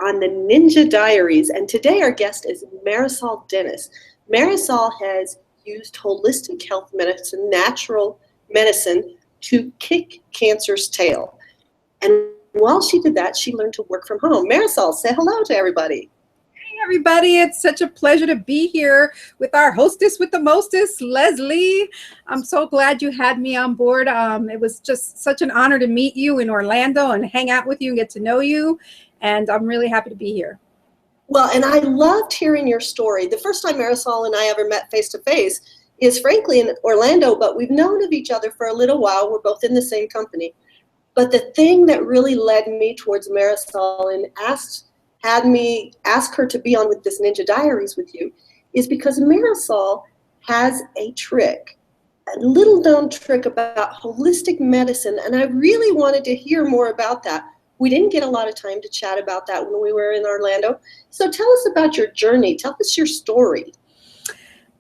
on the Ninja Diaries. And today our guest is Marisol Dennis. Marisol has used holistic health medicine, natural medicine, to kick cancer's tail. And while she did that, she learned to work from home. Marisol, say hello to everybody. Hey everybody, it's such a pleasure to be here with our hostess with the mostest, Leslie. I'm so glad you had me on board. It was just such an honor to meet you in Orlando and hang out with you and get to know you. And I'm really happy to be here. Well, and I loved hearing your story. The first time Marisol and I ever met face to face is frankly in Orlando, but we've known of each other for a little while. We're both in the same company. But the thing that really led me towards Marisol and had me ask her to be on with this Ninja Diaries with you is because Marisol has a trick, a little known trick about holistic medicine, and I really wanted to hear more about that. We didn't get a lot of time to chat about that when we were in Orlando. So tell us about your journey. Tell us your story.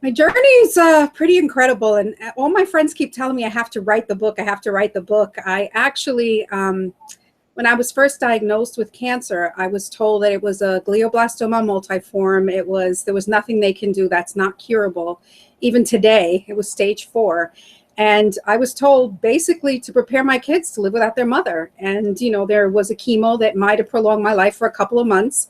My journey is pretty incredible, and all my friends keep telling me I have to write the book. I have to write the book. I actually, when I was first diagnosed with cancer, I was told that it was a glioblastoma multiforme. There was nothing they can do that's not curable. Even today, it was stage 4. And I was told basically to prepare my kids to live without their mother. And, you know, there was a chemo that might have prolonged my life for a couple of months,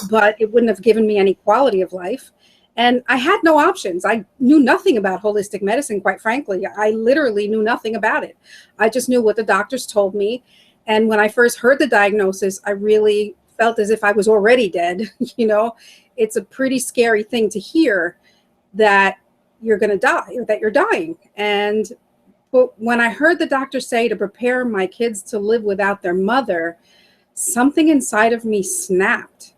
but it wouldn't have given me any quality of life. And I had no options. I knew nothing about holistic medicine, quite frankly. I literally knew nothing about it. I just knew what the doctors told me. And when I first heard the diagnosis, I really felt as if I was already dead. You know, it's a pretty scary thing to hear that you're going to die or that you're dying. But when I heard the doctor say to prepare my kids to live without their mother, something inside of me snapped.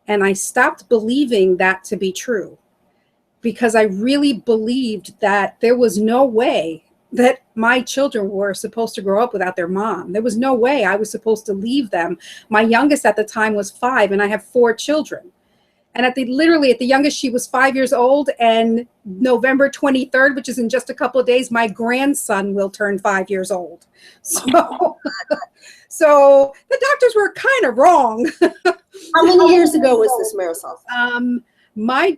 And I stopped believing that to be true because I really believed that there was no way that my children were supposed to grow up without their mom. There was no way I was supposed to leave them. My youngest at the time was 5, and I have 4 children. And literally at the youngest, she was 5 years old, and November 23rd, which is in just a couple of days, my grandson will turn 5 years old. So, so the doctors were kind of wrong. How many years ago was this, Marisol? My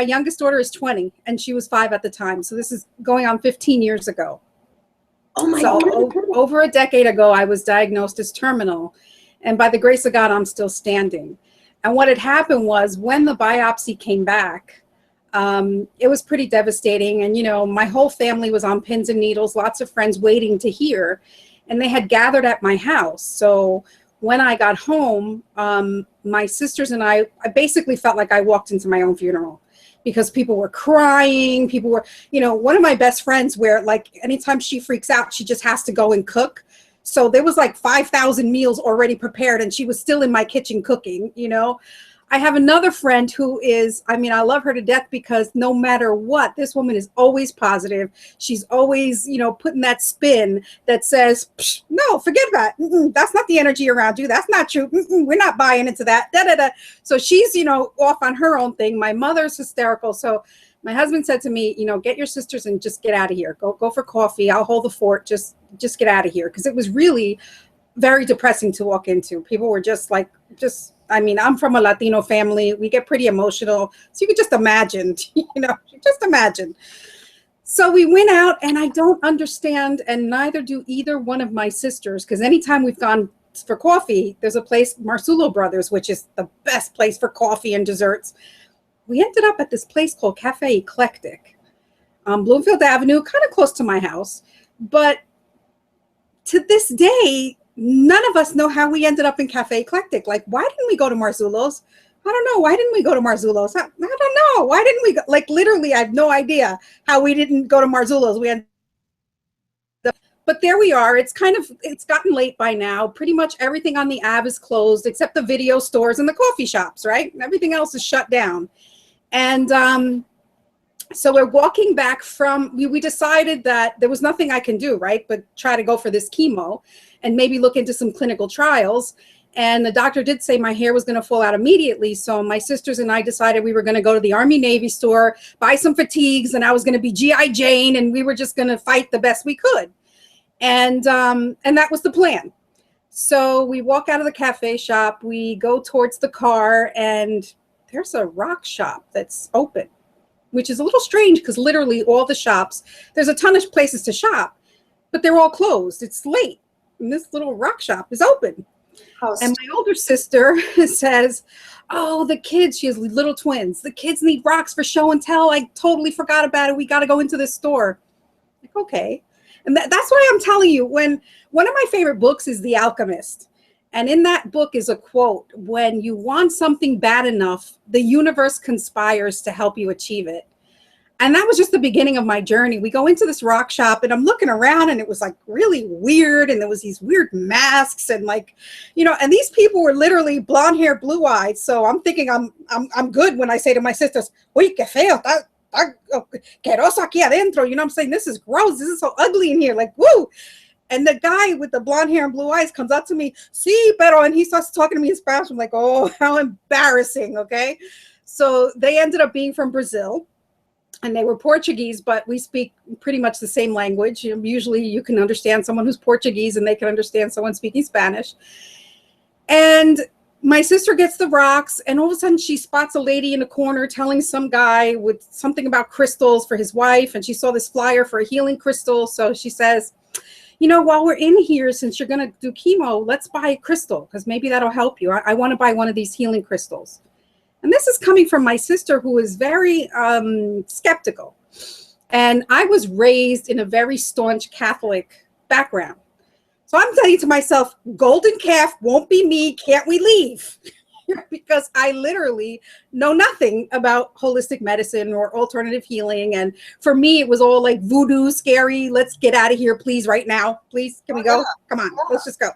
youngest daughter is 20, and she was 5 at the time. So this is going on 15 years ago. Oh my God. Over a decade ago, I was diagnosed as terminal. And by the grace of God, I'm still standing. And what had happened was when the biopsy came back, it was pretty devastating. And, you know, my whole family was on pins and needles, lots of friends waiting to hear. And they had gathered at my house. So when I got home, my sisters and I basically felt like I walked into my own funeral because people were crying. People were, you know, one of my best friends where like anytime she freaks out, she just has to go and cook. So there was like 5,000 meals already prepared and she was still in my kitchen cooking, you know. I have another friend who is, I mean, I love her to death because no matter what, this woman is always positive. She's always, you know, putting that spin that says, no, forget that. That's not the energy around you. That's not true. We're not buying into that. Da, da, da. So she's, you know, off on her own thing. My mother's hysterical. So my husband said to me, you know, get your sisters and just get out of here. Go for coffee. I'll hold the fort. Just get out of here. Because it was really very depressing to walk into. People were just like, I mean, I'm from a Latino family. We get pretty emotional. So you could just imagine, you know, just imagine. So we went out and I don't understand, and neither do either one of my sisters, because anytime we've gone for coffee, there's a place, Marzullo Brothers, which is the best place for coffee and desserts. We ended up at this place called Cafe Eclectic on Bloomfield Avenue, kind of close to my house. But to this day, none of us know how we ended up in Cafe Eclectic. Like, why didn't we go to Marzullo's? I don't know. Why didn't we go to Marzullo's? I don't know. Why didn't we go? Like, literally, I have no idea how we didn't go to Marzullo's. We ended up, but there we are. It's gotten late by now. Pretty much everything on the Ave is closed except the video stores and the coffee shops, right? Everything else is shut down. And so we're walking back from, we decided that there was nothing I can do, right? But try to go for this chemo and maybe look into some clinical trials. And the doctor did say my hair was going to fall out immediately. So my sisters and I decided we were going to go to the Army Navy store, buy some fatigues, and I was going to be G.I. Jane, and we were just going to fight the best we could. And that was the plan. So we walk out of the cafe shop, we go towards the car, and there's a rock shop that's open, which is a little strange because literally all the shops, there's a ton of places to shop, but they're all closed. It's late, and this little rock shop is open. And my older sister says, oh, the kids, she has little twins. The kids need rocks for show and tell. I totally forgot about it. We got to go into this store. Like, okay. And that's why I'm telling you, when one of my favorite books is The Alchemist. And in that book is a quote, when you want something bad enough, the universe conspires to help you achieve it. And that was just the beginning of my journey. We go into this rock shop and I'm looking around and it was like really weird. And there was these weird masks and like, you know, and these people were literally blonde hair, blue eyes. So I'm thinking I'm good when I say to my sisters, uy, qué feo, queroso aquí adentro. You know what I'm saying? This is gross. This is so ugly in here. Like, woo. And the guy with the blonde hair and blue eyes comes up to me, sí, pero, and he starts talking to me in Spanish. I'm like, oh, how embarrassing. Okay. So they ended up being from Brazil. And they were Portuguese, but we speak pretty much the same language. You know, usually you can understand someone who's Portuguese and they can understand someone speaking Spanish. And my sister gets the rocks and all of a sudden she spots a lady in a corner telling some guy with something about crystals for his wife. And she saw this flyer for a healing crystal. So she says, you know, while we're in here, since you're going to do chemo, let's buy a crystal because maybe that'll help you. I want to buy one of these healing crystals. And this is coming from my sister, who is very skeptical. And I was raised in a very staunch Catholic background. So I'm saying to myself, golden calf won't be me. Can't we leave? Because I literally know nothing about holistic medicine or alternative healing. And for me, it was all like voodoo, scary. Let's get out of here, please, right now. Please, can we go? Come on, let's just go.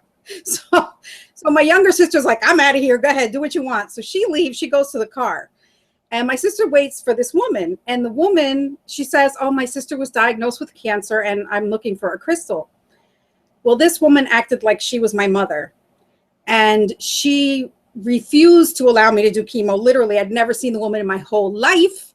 So my younger sister's like, I'm out of here. Go ahead, do what you want. So she leaves, she goes to the car. And my sister waits for this woman. And the woman, she says, oh, my sister was diagnosed with cancer and I'm looking for a crystal. Well, this woman acted like she was my mother. And she refused to allow me to do chemo. Literally, I'd never seen the woman in my whole life.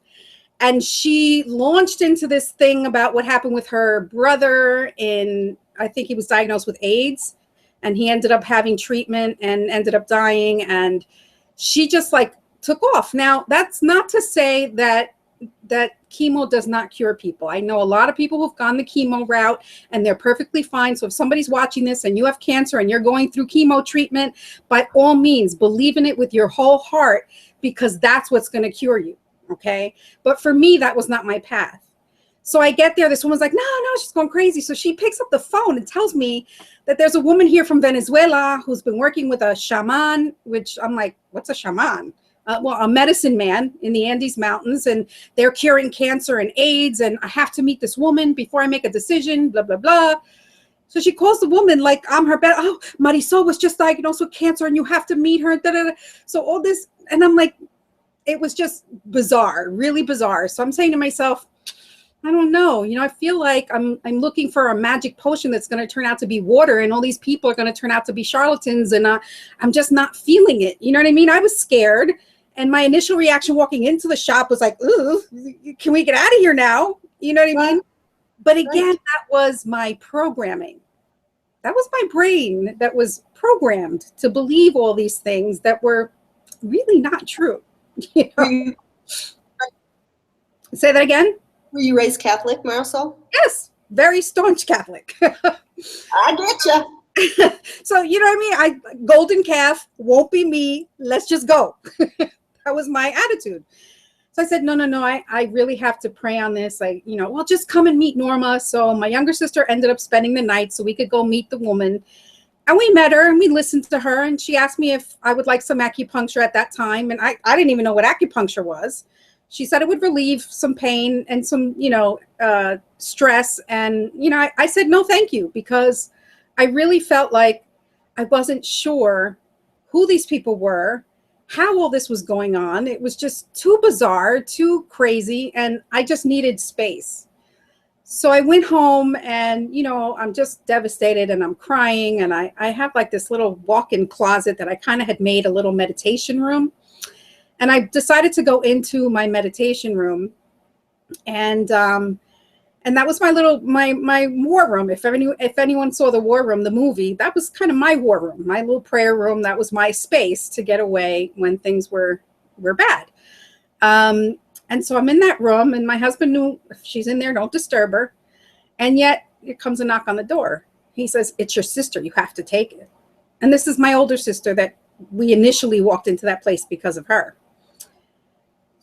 And she launched into this thing about what happened with her brother I think he was diagnosed with AIDS. And he ended up having treatment and ended up dying. And she just like took off. Now, that's not to say that chemo does not cure people. I know a lot of people who've gone the chemo route and they're perfectly fine. So if somebody's watching this and you have cancer and you're going through chemo treatment, by all means, believe in it with your whole heart, because that's what's going to cure you. Okay. But for me, that was not my path. So I get there, this woman's like, no, she's going crazy. So she picks up the phone and tells me that there's a woman here from Venezuela who's been working with a shaman, which I'm like, what's a shaman? Well, a medicine man in the Andes Mountains, and they're curing cancer and AIDS, and I have to meet this woman before I make a decision, blah, blah, blah. So she calls the woman like I'm her best. Oh, Marisol was just diagnosed with cancer and you have to meet her. Da, da, da. So all this, and I'm like, it was just bizarre, really bizarre. So I'm saying to myself, I don't know. You know, I feel like I'm looking for a magic potion that's going to turn out to be water, and all these people are going to turn out to be charlatans, and I'm just not feeling it. You know what I mean? I was scared, and my initial reaction walking into the shop was like, "Ooh, can we get out of here now?" You know what I mean? But again, that was my programming. That was my brain that was programmed to believe all these things that were really not true. You know? Say that again. Were you raised Catholic, Marisol? Yes, very staunch Catholic. I get you. So, you know what I mean? Golden calf, won't be me. Let's just go. That was my attitude. So I said, no, I really have to pray on this. Well, just come and meet Norma. So my younger sister ended up spending the night so we could go meet the woman. And we met her and we listened to her. And she asked me if I would like some acupuncture at that time. And I didn't even know what acupuncture was. She said it would relieve some pain and some, stress. And, I said, no, thank you, because I really felt like I wasn't sure who these people were, how all this was going on. It was just too bizarre, too crazy. And I just needed space. So I went home and, I'm just devastated and I'm crying. And I have like this little walk-in closet that I kind of had made a little meditation room. And I decided to go into my meditation room and And that was my war room. If anyone saw the war room, the movie, that was kind of my war room, my little prayer room. That was my space to get away when things were bad. And so I'm in that room, and my husband knew, if she's in there, don't disturb her. And yet it comes a knock on the door. He says, "It's your sister. You have to take it." And this is my older sister that we initially walked into that place because of her.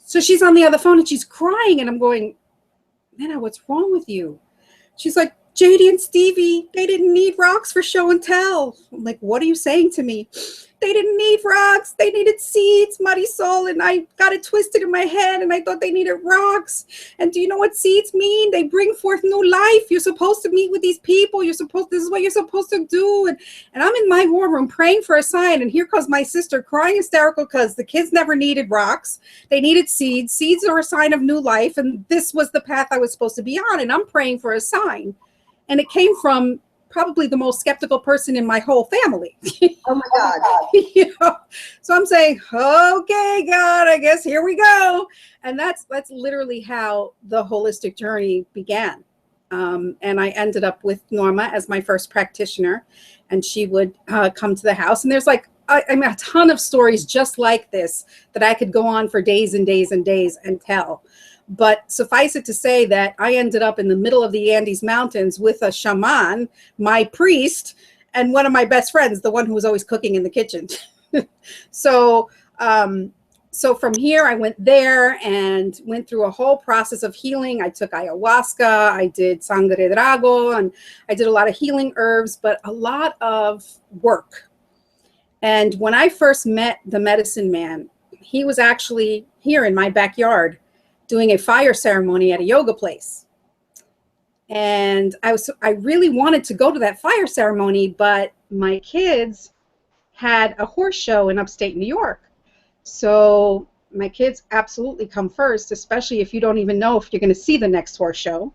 So she's on the other phone and she's crying, and I'm going, "Nana, what's wrong with you?" She's like, "JD and Stevie, they didn't need rocks for show and tell." I'm like, "What are you saying to me?" "They didn't need rocks. They needed seeds, Marisol, and I got it twisted in my head, and I thought they needed rocks. And do you know what seeds mean? They bring forth new life. You're supposed to meet with these people. This is what you're supposed to do." And I'm in my war room praying for a sign, and here comes my sister crying hysterical because the kids never needed rocks. They needed seeds. Seeds are a sign of new life, and this was the path I was supposed to be on, and I'm praying for a sign. And it came from probably the most skeptical person in my whole family. Oh my God. You know? So I'm saying, "Okay, God, I guess here we go." And that's literally how the holistic journey began. And I ended up with Norma as my first practitioner, and she would come to the house. And there's like, I mean, a ton of stories just like this that I could go on for days and days and days and tell. But suffice it to say that I ended up in the middle of the Andes Mountains with a shaman, my priest, and one of my best friends, the one who was always cooking in the kitchen. So from here, I went there and went through a whole process of healing. I took ayahuasca, I did sangre de drago, and I did a lot of healing herbs, but a lot of work. And when I first met the medicine man, he was actually here in my backyard doing a fire ceremony at a yoga place. And I really wanted to go to that fire ceremony, but my kids had a horse show in upstate New York. So my kids absolutely come first, especially if you don't even know if you're going to see the next horse show.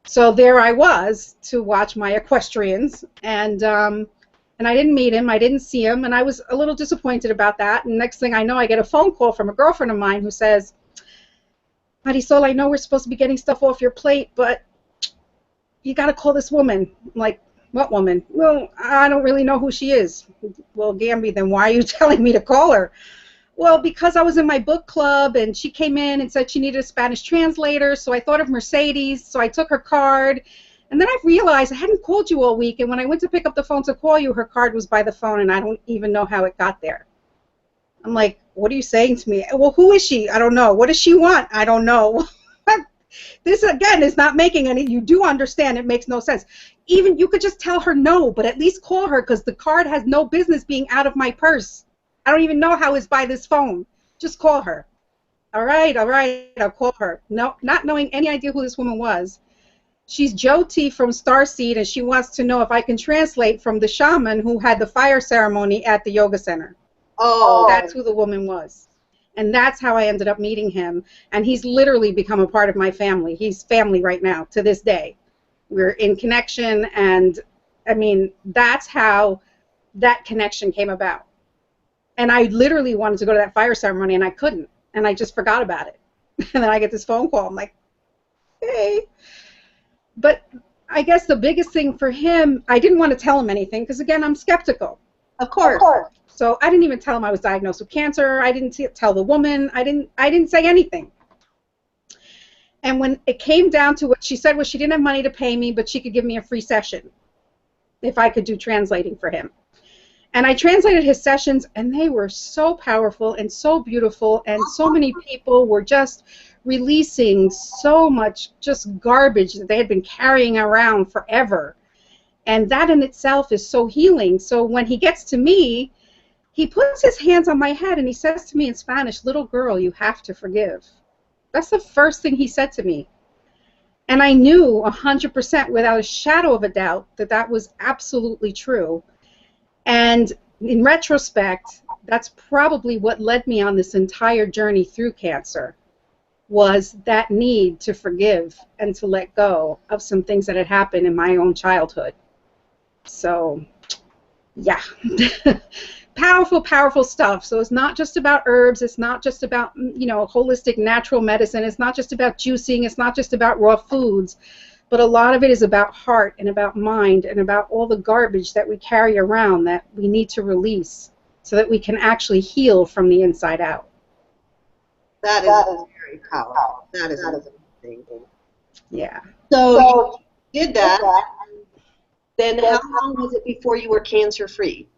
So there I was to watch my equestrians, and I didn't meet him, I didn't see him, and I was a little disappointed about that. And next thing I know, I get a phone call from a girlfriend of mine who says, "Marisol, I know we're supposed to be getting stuff off your plate, but you got to call this woman." I'm like, "What woman?" "Well, I don't really know who she is." "Well, Gamby, then why are you telling me to call her?" "Well, because I was in my book club, and she came in and said she needed a Spanish translator, so I thought of Mercedes, so I took her card. And then I realized I hadn't called you all week, and when I went to pick up the phone to call you, her card was by the phone, and I don't even know how it got there." I'm like, "What are you saying to me?" "Well, who is she?" "I don't know." "What does she want?" "I don't know." This, again, is not making any, you do understand it makes no sense. Even you could just tell her no, but at least call her, because the card has no business being out of my purse. I don't even know how it's by this phone. Just call her." All right, I'll call her. No, not knowing any idea who this woman was. She's Jyoti from Starseed, and she wants to know if I can translate from the shaman who had the fire ceremony at the yoga center. Oh. That's who the woman was. And that's how I ended up meeting him. And he's literally become a part of my family. He's family right now, to this day. We're in connection, and I mean, that's how that connection came about. And I literally wanted to go to that fire ceremony, and I couldn't. And I just forgot about it. And then I get this phone call. I'm like, hey. But I guess the biggest thing for him, I didn't want to tell him anything, because, again, I'm skeptical. Of course. So I didn't even tell him I was diagnosed with cancer. I didn't tell the woman. I didn't say anything. And when it came down to what she said was she didn't have money to pay me, but she could give me a free session if I could do translating for him. And I translated his sessions, and they were so powerful and so beautiful, and so many people were just releasing so much just garbage that they had been carrying around forever. And that in itself is so healing. So when he gets to me, he puts his hands on my head and he says to me in Spanish, "Little girl, you have to forgive." That's the first thing he said to me. And I knew 100% without a shadow of a doubt that that was absolutely true. And in retrospect, that's probably what led me on this entire journey through cancer, was that need to forgive and to let go of some things that had happened in my own childhood. So, yeah. powerful, powerful stuff. So it's not just about herbs. It's not just about, holistic natural medicine. It's not just about juicing. It's not just about raw foods. But a lot of it is about heart and about mind and about all the garbage that we carry around that we need to release so that we can actually heal from the inside out. That is very powerful. That is amazing. Yeah. So you did that. Then how long was it before you were cancer-free?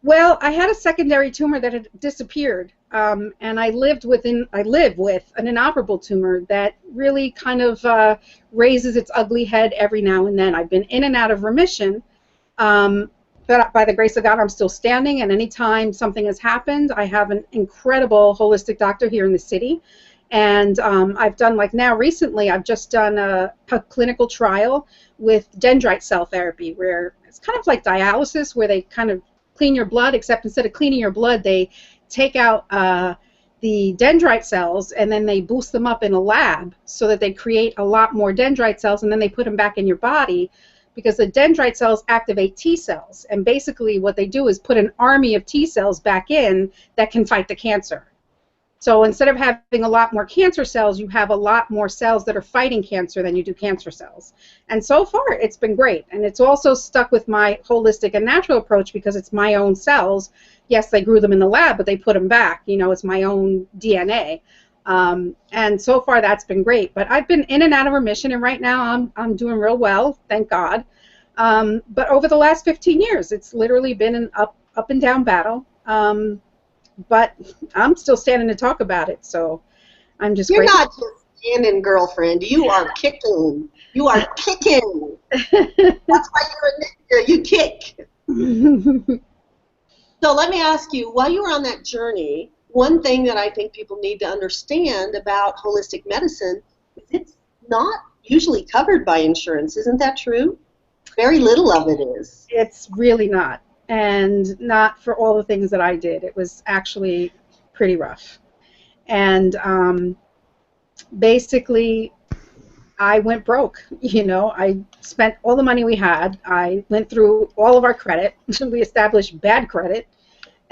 Well, I had a secondary tumor that had disappeared, and I live with an inoperable tumor that really kind of raises its ugly head every now and then. I've been in and out of remission, but by the grace of God, I'm still standing, and anytime something has happened, I have an incredible holistic doctor here in the city, and I've done, like now recently, I've just done a clinical trial with dendrite cell therapy, where it's kind of like dialysis, where they kind of clean your blood, except instead of cleaning your blood, they take out the dendrite cells and then they boost them up in a lab so that they create a lot more dendrite cells, and then they put them back in your body, because the dendrite cells activate T cells, and basically what they do is put an army of T cells back in that can fight the cancer. So instead of having a lot more cancer cells, you have a lot more cells that are fighting cancer than you do cancer cells. And so far, it's been great. And it's also stuck with my holistic and natural approach because it's my own cells. Yes, they grew them in the lab, but they put them back. It's my own DNA. And so far, that's been great. But I've been in and out of remission, and right now I'm doing real well, thank God. But over the last 15 years, it's literally been an up and down battle. But I'm still standing to talk about it, so I'm just You're grateful. not just standing, girlfriend. You are kicking. You are kicking. That's why you're a ninja. You kick. So let me ask you, while you were on that journey, one thing that I think people need to understand about holistic medicine is it's not usually covered by insurance. Isn't that true? Very little of it is. It's really not. And not for all the things that I did. It was actually pretty rough. And basically, I went broke. I spent all the money we had. I went through all of our credit. We established bad credit.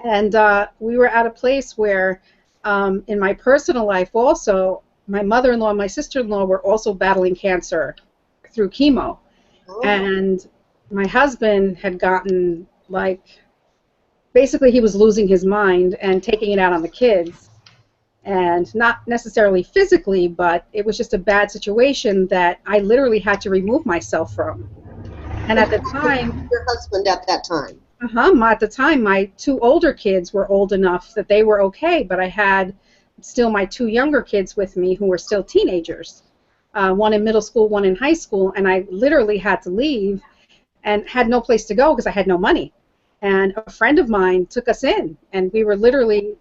And we were at a place where, in my personal life also, my mother-in-law and my sister-in-law were also battling cancer through chemo. Oh. And my husband had gotten, basically he was losing his mind and taking it out on the kids. And not necessarily physically, but it was just a bad situation that I literally had to remove myself from. And at the time... Your husband at that time? At the time, my two older kids were old enough that they were okay, but I had still my two younger kids with me who were still teenagers. One in middle school, one in high school, and I literally had to leave and had no place to go because I had no money. And a friend of mine took us in, and we were literally,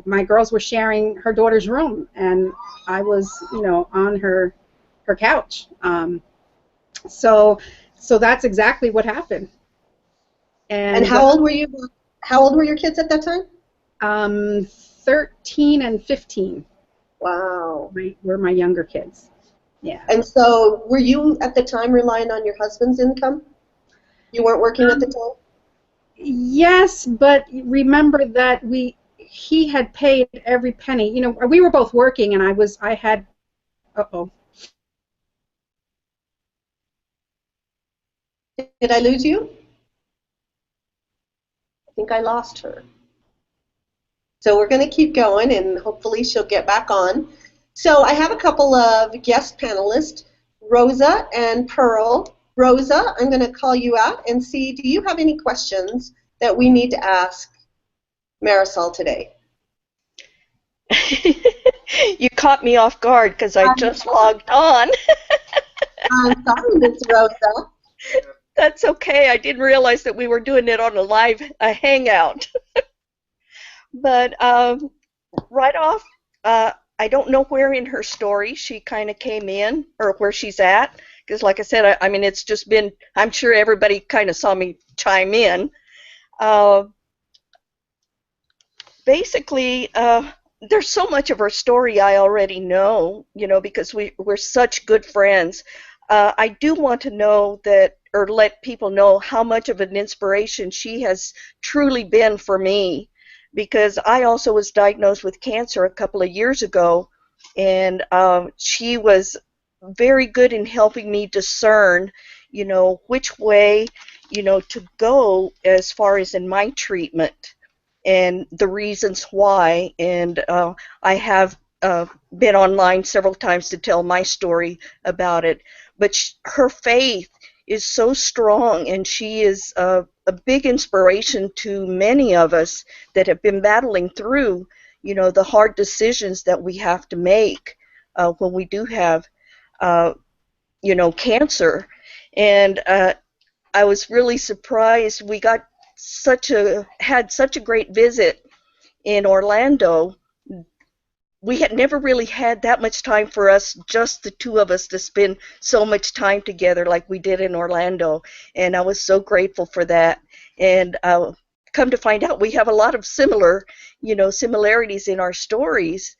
my girls were sharing her daughter's room, and I was, on her couch. So that's exactly what happened. And how old were you? How old were your kids at that time? 13 and 15. Wow. Were my younger kids. Yeah. And so, were you at the time relying on your husband's income? You weren't working at the time? Yes, but remember that he had paid every penny. We were both working, and I had. Uh-oh. Did I lose you? I think I lost her. So we're going to keep going, and hopefully she'll get back on. So I have a couple of guest panelists, Rosa and Pearl. Rosa, I'm going to call you out and see, do you have any questions that we need to ask Marisol today? You caught me off guard because I just logged on. I'm sorry, Miss Rosa. That's okay. I didn't realize that we were doing it on a hangout. But right off, I don't know where in her story she kind of came in or where she's at. Because like I said, I mean, it's just been, I'm sure everybody kind of saw me chime in. Basically, there's so much of her story I already know, because we're such good friends. I do want to know that or let people know how much of an inspiration she has truly been for me, because I also was diagnosed with cancer a couple of years ago, and she was very good in helping me discern, which way, to go as far as in my treatment and the reasons why. And I have been online several times to tell my story about it. But her faith is so strong, and she is a big inspiration to many of us that have been battling through, the hard decisions that we have to make when we do have, cancer. And I was really surprised. We had such a great visit in Orlando. We had never really had that much time for us, just the two of us, to spend so much time together like we did in Orlando. And I was so grateful for that. And come to find out, we have a lot of similarities in our stories,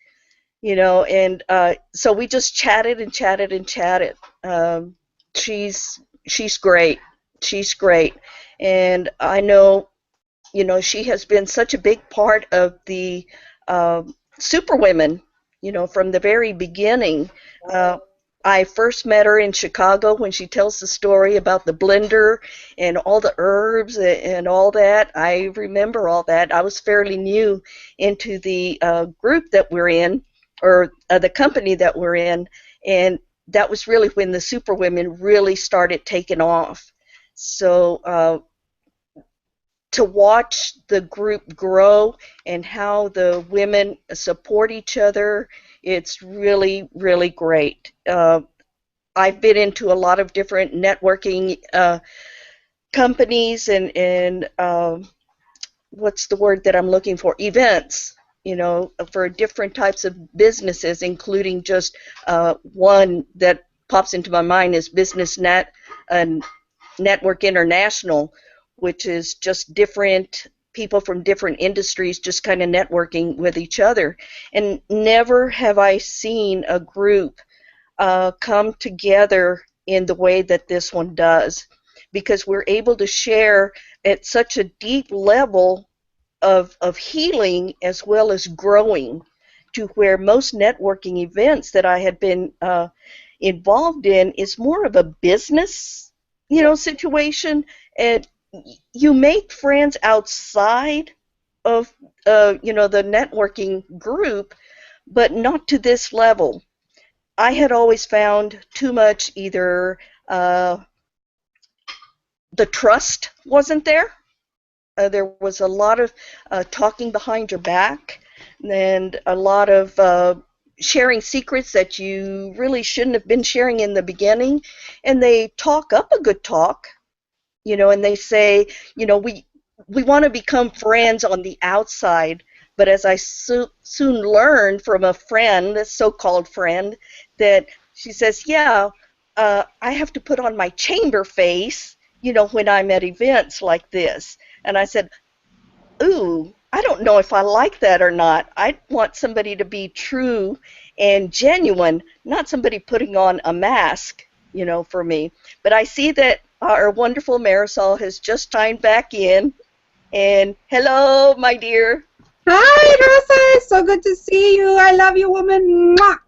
and so we just chatted and chatted and chatted. She's great. She's great. And I know, she has been such a big part of the Superwomen, from the very beginning. I first met her in Chicago when she tells the story about the blender and all the herbs and all that. I remember all that. I was fairly new into the group that we're in, or the company that we're in, and that was really when the Superwomen really started taking off. So to watch the group grow and how the women support each other, it's really, really great. I've been into a lot of different networking companies and what's the word that I'm looking for? Events, for different types of businesses, including just one that pops into my mind is Network International, which is just different people from different industries just kind of networking with each other. And never have I seen a group come together in the way that this one does, because we're able to share at such a deep level of healing as well as growing, to where most networking events that I had been involved in is more of a business, situation, and you make friends outside of, the networking group, but not to this level. I had always found too much either the trust wasn't there. There was a lot of talking behind your back, and a lot of sharing secrets that you really shouldn't have been sharing in the beginning. And they talk up a good talk, and they say, we want to become friends on the outside. But as I soon learned from a friend, a so-called friend, that she says, yeah, I have to put on my chamber face, when I'm at events like this. And I said, ooh, I don't know if I like that or not. I want somebody to be true and genuine, not somebody putting on a mask, for me. But I see that our wonderful Marisol has just chimed back in. And hello, my dear. Hi, Rosa. It's so good to see you. I love you, woman. Mwah.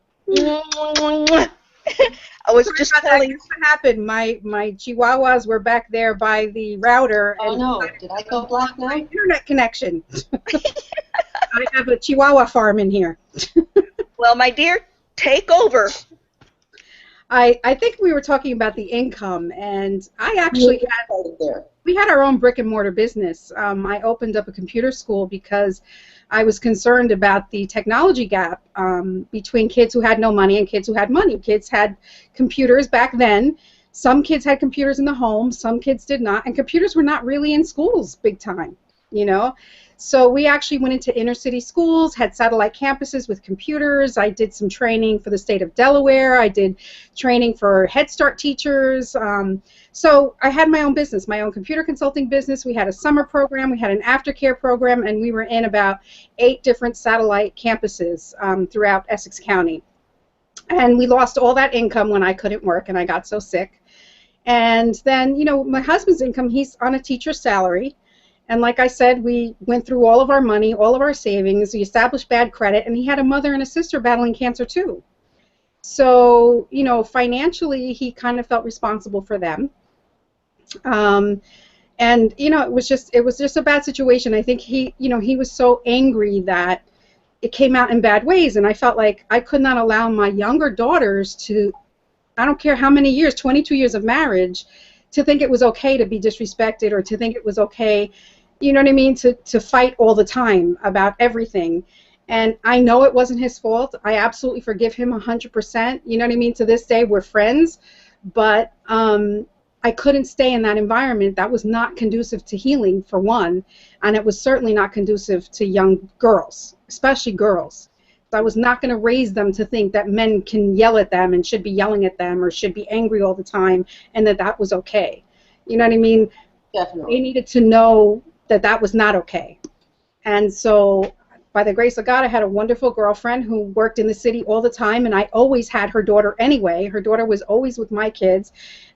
I was Sorry just about that. telling. Guess what happened? My chihuahuas were back there by the router. Oh And no, did I go black now? my internet connection. I have a chihuahua farm in here. Well, my dear, take over. I think we were talking about the income, and I actually there. we had our own brick and mortar business. I opened up a computer school because I was concerned about the technology gap between kids who had no money and kids who had money. Kids had computers back then. Some kids had computers in the home, some kids did not, and computers were not really in schools big time, So we actually went into inner city schools, had satellite campuses with computers. I did some training for the state of Delaware. I did training for Head Start teachers. So I had my own business, my own computer consulting business. We had a summer program, we had an aftercare program, and we were in about 8 different satellite campuses throughout Essex County. And we lost all that income when I couldn't work and I got so sick. And then, you know, my husband's income, he's on a teacher's salary. And like I said, we went through all of our money, all of our savings. We established bad credit, and he had a mother and a sister battling cancer too. So, you know, financially, he kind of felt responsible for them. Um, and you know, it was just a bad situation. I think he, you know, he was so angry that it came out in bad ways, and I felt like I could not allow my younger daughters to, I don't care how many years, 22 years of marriage, to think it was okay to be disrespected, or to think it was okay, you know what I mean, to fight all the time about everything. And I know it wasn't his fault. I absolutely forgive him 100%. You know what I mean? To this day, we're friends. But I couldn't stay in that environment. That was not conducive to healing, for one. And it was certainly not conducive to young girls, especially girls. So I was not going to raise them to think that men can yell at them and should be yelling at them or should be angry all the time, and that that was okay. You know what I mean? Definitely. They needed to know that that was not okay. And so, by the grace of God, I had a wonderful girlfriend who worked in the city all the time, and I always had her daughter anyway. Her daughter was always with my kids,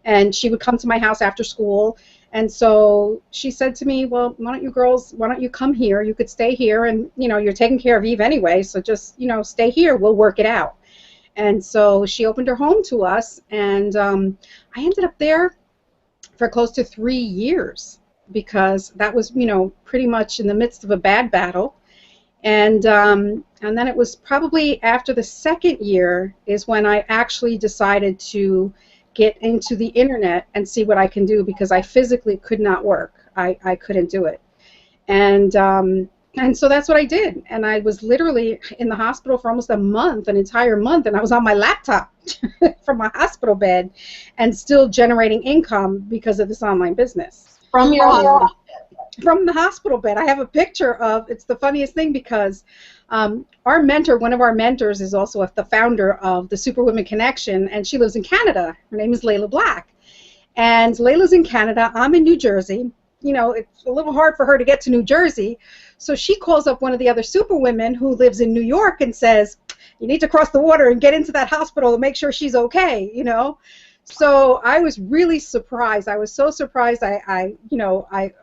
and she would come to my house after school. And so she said to me, well, why don't you girls, why don't you come here? You could stay here, and, you know, you're taking care of Eve anyway, so just, you know, stay here. We'll work it out. And so she opened her home to us, and I ended up there for close to 3 years, because that was, you know, pretty much in the midst of a bad battle. And then it was probably after the second year is when I actually decided to get into the internet and see what I can do, because I physically could not work. I couldn't do it. And so that's what I did. And I was literally in the hospital for almost a month, an entire month, and I was on my laptop from my hospital bed and still generating income because of this online business. From your hospital. From the hospital bed. I have a picture of, it's the funniest thing, because our mentor, one of our mentors, is also the founder of the Superwomen Connection, and she lives in Canada. Her name is Layla Black. And Layla's in Canada. I'm in New Jersey. You know, it's a little hard for her to get to New Jersey. So she calls up one of the other superwomen who lives in New York and says, you need to cross the water and get into that hospital and make sure she's okay, you know. So I was really surprised. I was so surprised. I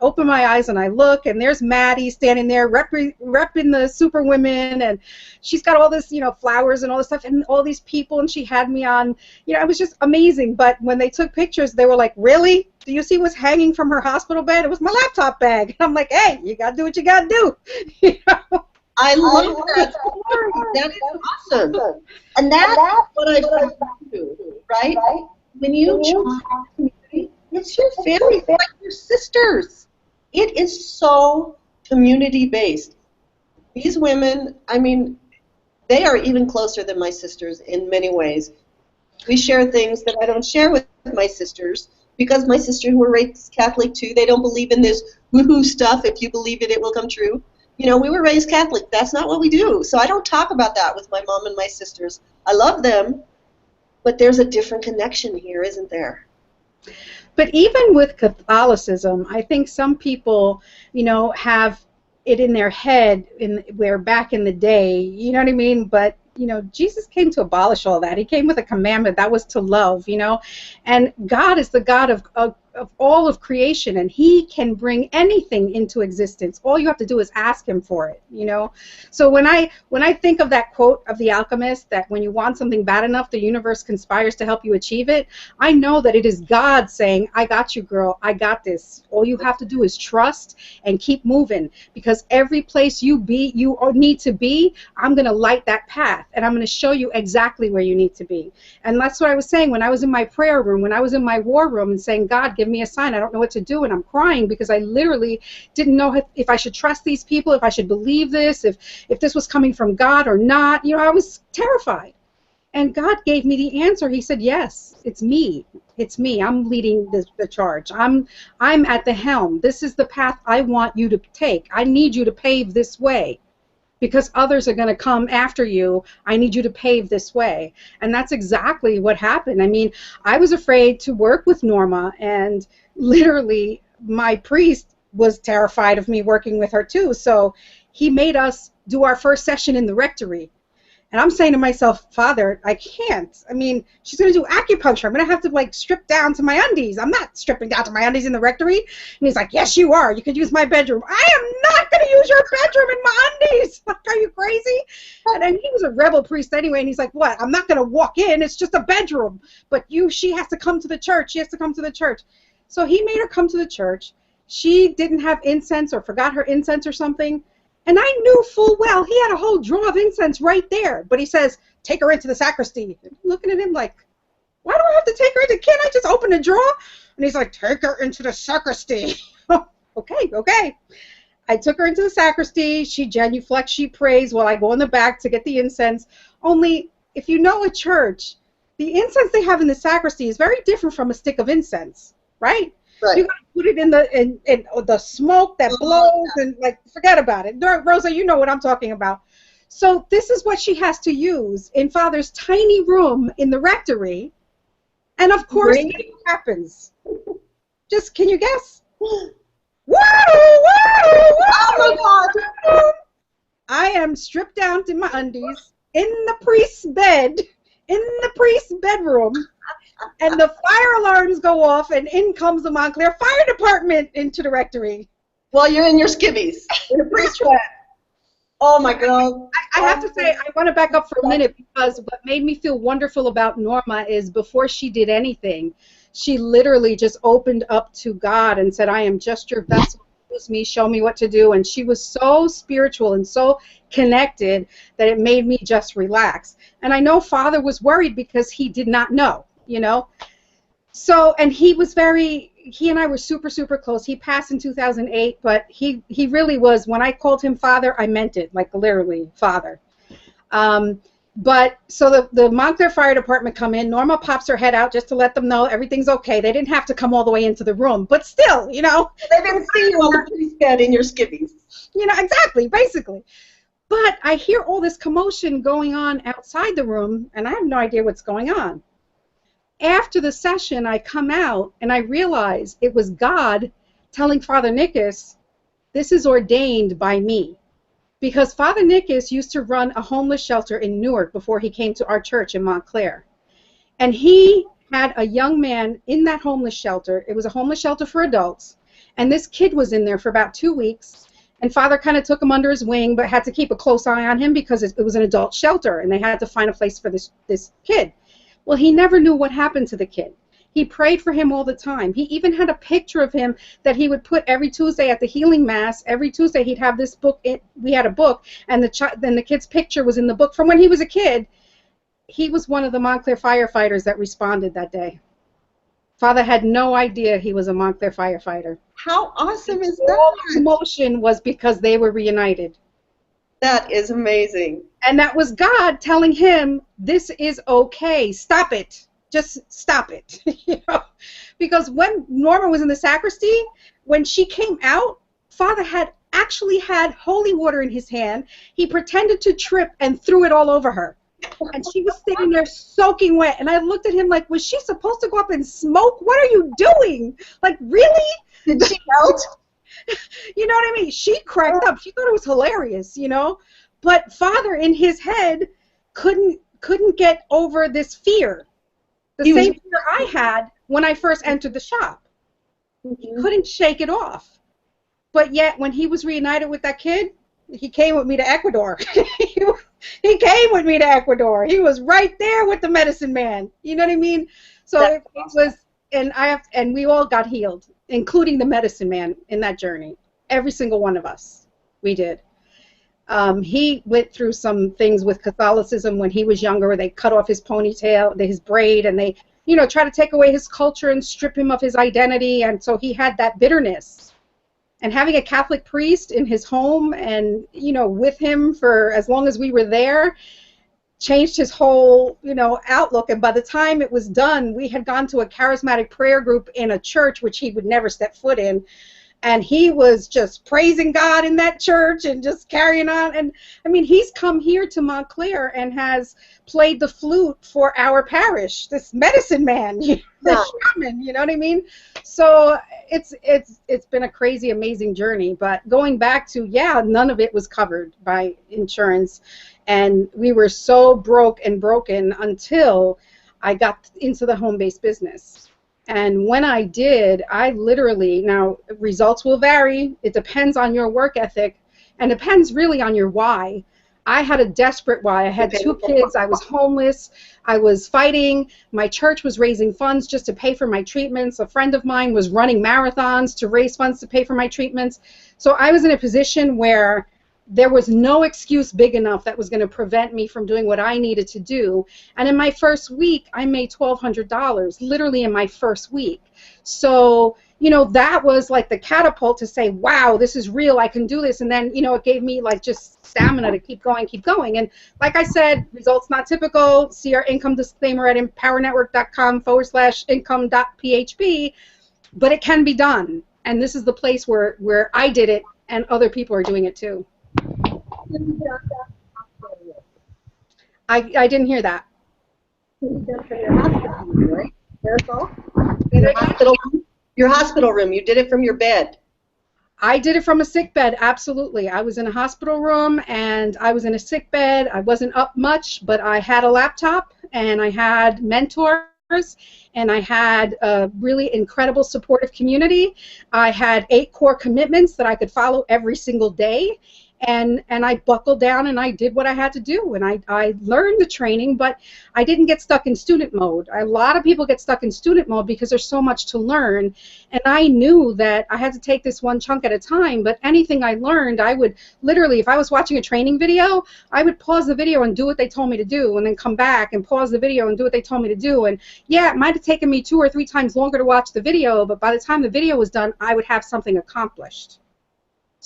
open my eyes and I look, and there's Maddie standing there repping the Superwomen, and she's got all this, you know, flowers and all this stuff, and all these people, and she had me on, you know, it was just amazing. But when they took pictures, they were like, really? Do you see what's hanging from her hospital bed? It was my laptop bag. And I'm like, hey, you got to do what you got to do. You know? I love that story. That is awesome. And that's what I found too, right? When you join a community, it's your family, it's like your sisters. It is so community-based. These women, I mean, they are even closer than my sisters in many ways. We share things that I don't share with my sisters, because my sisters were raised Catholic too. They don't believe in this woo-hoo stuff. If you believe it, it will come true. You know, we were raised Catholic. That's not what we do. So I don't talk about that with my mom and my sisters. I love them. But there's a different connection here, isn't there? But even with Catholicism, I think some people, you know, have it in their head where back in the day, you know what I mean? But, you know, Jesus came to abolish all that. He came with a commandment that was to love, you know. And God is the God of all of creation, and he can bring anything into existence. All you have to do is ask him for it, you know. So when I think of that quote of The Alchemist, that when you want something bad enough, the universe conspires to help you achieve it, I know that it is God saying, I got you, girl, I got this. All you have to do is trust and keep moving, because every place you need to be, I'm going to light that path, and I'm going to show you exactly where you need to be. And that's what I was saying when I was in my prayer room, when I was in my war room, and saying, God, give me a sign. I don't know what to do, and I'm crying because I literally didn't know if I should trust these people, if I should believe this, if this was coming from God or not. You know, I was terrified. And God gave me the answer. He said, yes, it's me. It's me. I'm leading the charge. I'm at the helm. This is the path I want you to take. I need you to pave this way, because others are going to come after you. I need you to pave this way. And that's exactly what happened. I mean, I was afraid to work with Norma, and literally my priest was terrified of me working with her too. So he made us do our first session in the rectory. And I'm saying to myself, Father, I can't. I mean, she's going to do acupuncture. I'm going to have to, like, strip down to my undies. I'm not stripping down to my undies in the rectory. And he's like, yes, you are. You could use my bedroom. I am not going to use your bedroom in my undies. Like, are you crazy? And then he was a rebel priest anyway, and he's like, what? I'm not going to walk in. It's just a bedroom. But she has to come to the church. She has to come to the church. So he made her come to the church. She didn't have incense or forgot her incense or something. And I knew full well he had a whole drawer of incense right there. But he says, take her into the sacristy. I'm looking at him like, why do I have to take her into? Can't I just open the drawer? And he's like, take her into the sacristy. Okay. I took her into the sacristy. She genuflects, she prays while I go in the back to get the incense. Only, if you know a church, the incense they have in the sacristy is very different from a stick of incense, right? Right. You got to put it in the smoke that blows, and like, forget about it. Rosa, you know what I'm talking about. So this is what she has to use in Father's tiny room in the rectory. And of course, what happens? Just, can you guess? Whoa, whoa, whoa, Oh my God! I am stripped down to my undies in the priest's bed, in the priest's bedroom, and the fire alarms go off, and in comes the Montclair Fire Department into the rectory. Well, you're in your skivvies, in a priest sweat. Oh my God! I have to say, I want to back up for a minute, because what made me feel wonderful about Norma is before she did anything, she literally just opened up to God and said, I am just your vessel. Use me, show me what to do. And she was so spiritual and so connected that it made me just relax. And I know Father was worried because he did not know, you know. So, and he and I were super, super close. He passed in 2008, but he really was, when I called him Father, I meant it, like literally Father. But so the Montclair Fire Department come in. Norma pops her head out just to let them know everything's okay. They didn't have to come all the way into the room, but still, you know. They didn't see you on the priest bed in your skivvies. You know, exactly, basically. But I hear all this commotion going on outside the room, and I have no idea what's going on. After the session, I come out, and I realize it was God telling Father Nikas, this is ordained by me. Because Father Nikas used to run a homeless shelter in Newark before he came to our church in Montclair. And he had a young man in that homeless shelter. It was a homeless shelter for adults. And this kid was in there for about 2 weeks. And Father kind of took him under his wing, but had to keep a close eye on him because it was an adult shelter, and they had to find a place for this kid. Well, he never knew what happened to the kid. He prayed for him all the time. He even had a picture of him that he would put every Tuesday at the healing mass. Every Tuesday he'd have this book. We had a book, and then the kid's picture was in the book from when he was a kid. He was one of the Montclair firefighters that responded that day. Father had no idea he was a Montclair firefighter. How awesome is All the that? commotion was because they were reunited. That is amazing. And that was God telling him, this is okay. Stop it. Just stop it. You know? Because when Norma was in the sacristy, when she came out, Father had actually had holy water in his hand. He pretended to trip and threw it all over her. And she was sitting there soaking wet. And I looked at him like, was she supposed to go up and smoke? What are you doing? Like, really? Did she melt? You know what I mean? She cracked up. She thought it was hilarious, you know? But Father, in his head, couldn't get over this fear. The same fear I had when I first entered the shop. He couldn't shake it off. But yet, when he was reunited with that kid, he came with me to Ecuador. He came with me to Ecuador. He was right there with the medicine man. You know what I mean? So it was, and we all got healed, including the medicine man in that journey. Every single one of us, we did. He went through some things with Catholicism when he was younger, where they cut off his ponytail, his braid, and they, you know, try to take away his culture and strip him of his identity. And so he had that bitterness. And having a Catholic priest in his home and, you know, with him for as long as we were there changed his whole, you know, outlook. And by the time it was done, we had gone to a charismatic prayer group in a church, which he would never step foot in. and he was just praising God in that church and just carrying on. And I mean, he's come here to Montclair and has played the flute for our parish. This medicine man, the shaman, you know what I mean? So it's been a crazy, amazing journey. But going back to, yeah, none of it was covered by insurance, and we were so broke and broken until I got into the home-based business. And when I did, I literally, now results will vary. It depends on your work ethic and depends really on your why. I had a desperate why. I had 2 kids. I was homeless. I was fighting. My church was raising funds just to pay for my treatments. A friend of mine was running marathons to raise funds to pay for my treatments. So I was in a position where there was no excuse big enough that was going to prevent me from doing what I needed to do. And in my first week, I made $1,200, literally in my first week. So, you know, that was like the catapult to say, wow, this is real, I can do this. And then, you know, it gave me like just stamina to keep going, keep going. And like I said, results not typical. See our income disclaimer at empowernetwork.com/income.php. But it can be done. And this is the place where I did it and other people are doing it too. I didn't hear that. Your hospital room. You did it from your bed. I did it from a sick bed, absolutely. I was in a hospital room and I was in a sick bed. I wasn't up much, but I had a laptop and I had mentors and I had a really incredible supportive community. I had 8 core commitments that I could follow every single day. And I buckled down and I did what I had to do, and I learned the training, but I didn't get stuck in student mode. A lot of people get stuck in student mode because there's so much to learn, and I knew that I had to take this one chunk at a time. But anything I learned, I would literally, if I was watching a training video, I would pause the video and do what they told me to do, and then come back and pause the video and do what they told me to do. And yeah, it might have taken me 2 or 3 times longer to watch the video, but by the time the video was done, I would have something accomplished.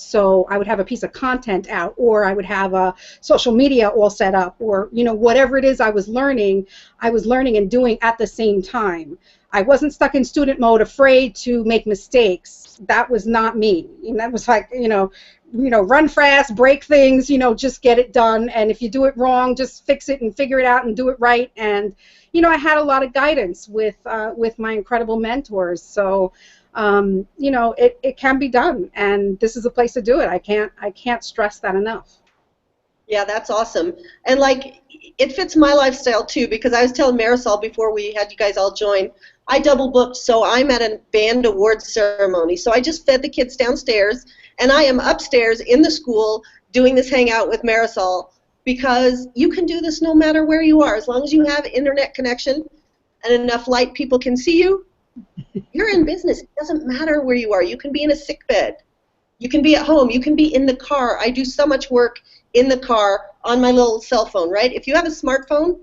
So I would have a piece of content out, or I would have a social media all set up, or, you know, whatever it is I was learning and doing at the same time. I wasn't stuck in student mode, afraid to make mistakes. That was not me. And that was like, you know, run fast, break things, you know, just get it done. And if you do it wrong, just fix it and figure it out and do it right. And, you know, I had a lot of guidance with my incredible mentors. So, you know, it can be done, and this is a place to do it. I can't stress that enough. Yeah, that's awesome. And like, it fits my lifestyle too, because I was telling Marisol before we had you guys all join, I double booked, so I'm at a band awards ceremony. So I just fed the kids downstairs, and I am upstairs in the school doing this hangout with Marisol, because you can do this no matter where you are. As long as you have internet connection and enough light people can see you, you're in business. It doesn't matter where you are. You can be in a sick bed. You can be at home. You can be in the car. I do so much work in the car on my little cell phone, right? If you have a smartphone,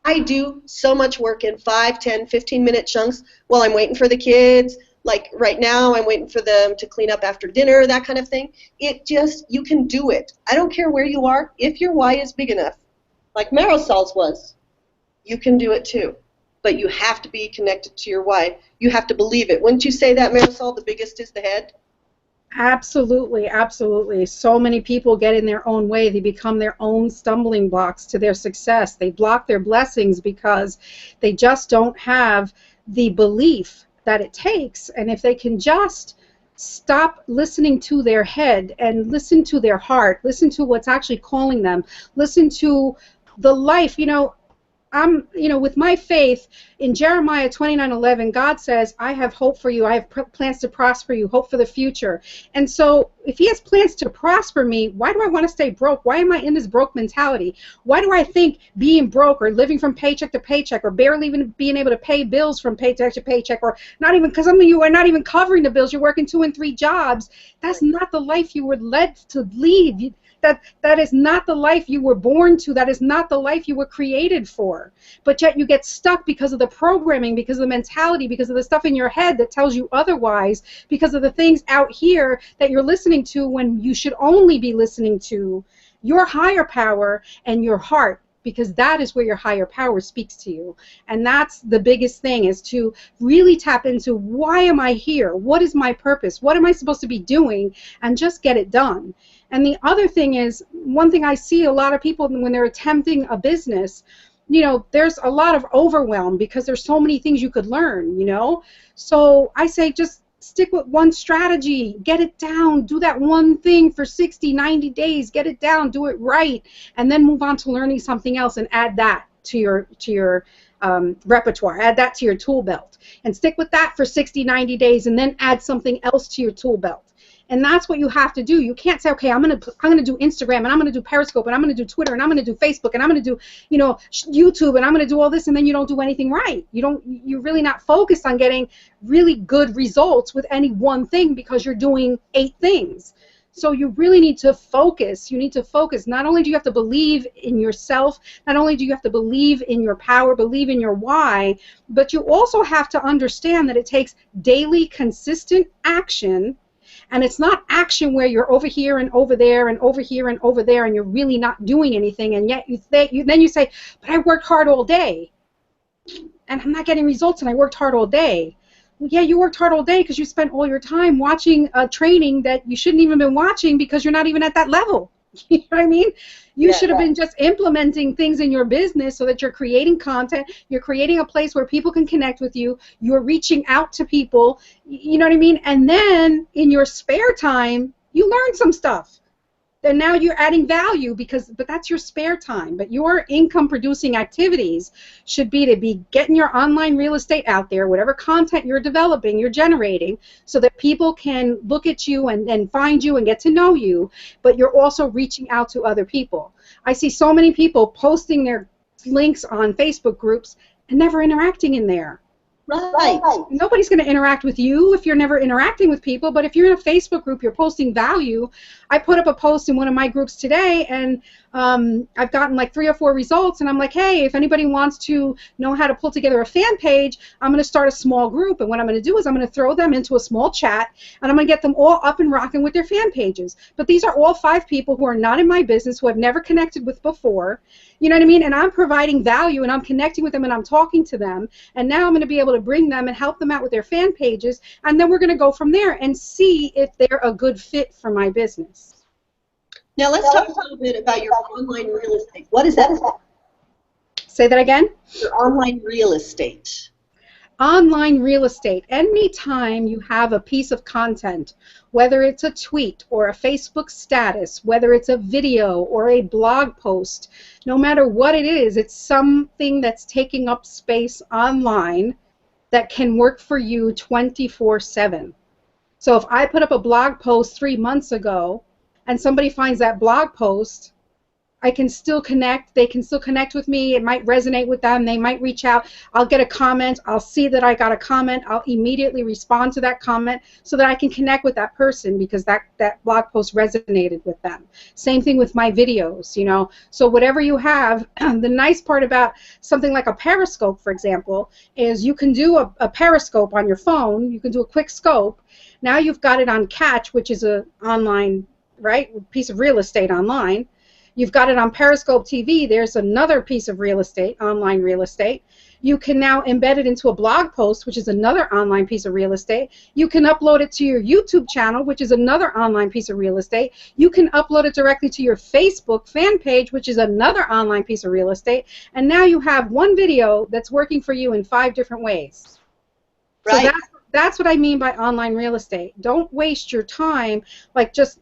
I do so much work in 5, 10, 15-minute chunks while I'm waiting for the kids. Like right now, I'm waiting for them to clean up after dinner, that kind of thing. It just, you can do it. I don't care where you are. If your why is big enough, like Marisol's was, you can do it too. But you have to be connected to your why. You have to believe it. Wouldn't you say that, Marisol, the biggest is the head? Absolutely, absolutely. So many people get in their own way. They become their own stumbling blocks to their success. They block their blessings because they just don't have the belief that it takes. And if they can just stop listening to their head and listen to their heart, listen to what's actually calling them, listen to the life, you know, with my faith in Jeremiah 29:11, God says, I have hope for you. I have plans to prosper you, hope for the future. And so if he has plans to prosper me, why do I want to stay broke? Why am I in this broke mentality? Why do I think being broke or living from paycheck to paycheck or barely even being able to pay bills from paycheck to paycheck, or not even, because some of you are not even covering the bills, you're working 2 and 3 jobs. That's not the life you were led to lead. That is not the life you were born to. That is not the life you were created for. But yet you get stuck because of the programming, because of the mentality, because of the stuff in your head that tells you otherwise, because of the things out here that you're listening to when you should only be listening to your higher power and your heart. because that is where your higher power speaks to you. And that's the biggest thing, is to really tap into, why am I here? What is my purpose? What am I supposed to be doing? And just get it done. And the other thing is, one thing I see a lot of people when they're attempting a business, you know, there's a lot of overwhelm because there's so many things you could learn, you know. So I say, just stick with one strategy, get it down, do that one thing for 60, 90 days, get it down, do it right, and then move on to learning something else and add that to your repertoire, add that to your tool belt, and stick with that for 60, 90 days, and then add something else to your tool belt. And that's what you have to do. You can't say, okay, I'm gonna do Instagram, and I'm gonna do Periscope, and I'm gonna do Twitter, and I'm gonna do Facebook, and I'm gonna do, you know, YouTube, and I'm gonna do all this, and then you don't do anything right. You're really not focused on getting really good results with any one thing, because you're doing 8 things. So you really need to focus. You need to focus. Not only do you have to believe in yourself, not only do you have to believe in your power, believe in your why, but you also have to understand that it takes daily, consistent action. And it's not action where you're over here and over there and over here and over there, and you're really not doing anything, and yet then you say, but I worked hard all day, and I'm not getting results, and I worked hard all day. Well, yeah, you worked hard all day because you spent all your time watching a training that you shouldn't even been watching, because you're not even at that level. You know what I mean? You should have been just implementing things in your business so that you're creating content, you're creating a place where people can connect with you, you're reaching out to people, you know what I mean? And then in your spare time, you learn some stuff. Then now you're adding value, but that's your spare time. But your income producing activities should be to be getting your online real estate out there, whatever content you're developing, you're generating, so that people can look at you and find you and get to know you, but you're also reaching out to other people. I see so many people posting their links on Facebook groups and never interacting in there. Right. Nobody's going to interact with you if you're never interacting with people, but if you're in a Facebook group, you're posting value. I put up a post in one of my groups today, and I've gotten like 3 or 4 results, and I'm like, hey, if anybody wants to know how to pull together a fan page, I'm going to start a small group, and what I'm going to do is I'm going to throw them into a small chat, and I'm going to get them all up and rocking with their fan pages. But these are all 5 people who are not in my business, who I've never connected with before, you know what I mean? And I'm providing value, and I'm connecting with them, and I'm talking to them, and now I'm going to be able to bring them and help them out with their fan pages, and then we're going to go from there and see if they're a good fit for my business. Now let's talk a little bit about your online real estate. What is that? Say that again? Your online real estate. Online real estate. Anytime you have a piece of content, whether it's a tweet or a Facebook status, whether it's a video or a blog post, no matter what it is, it's something that's taking up space online that can work for you 24/7. So if I put up a blog post 3 months ago and somebody finds that blog post, I can still connect. They can still connect with me. It might resonate with them. They might reach out. I'll get a comment. I'll see that I got a comment. I'll immediately respond to that comment so that I can connect with that person, because that blog post resonated with them. Same thing with my videos, you know. So whatever you have, the nice part about something like a Periscope, for example, is you can do a Periscope on your phone. You can do a quick scope. Now you've got it on Catch, which is an online, right, piece of real estate online. You've got it on Periscope TV. There's another piece of real estate, online real estate. You can now embed it into a blog post, which is another online piece of real estate. You can upload it to your YouTube channel, which is another online piece of real estate. You can upload it directly to your Facebook fan page, which is another online piece of real estate. And now you have one video that's working for you in 5 different ways. Right. So that's what I mean by online real estate. Don't waste your time like just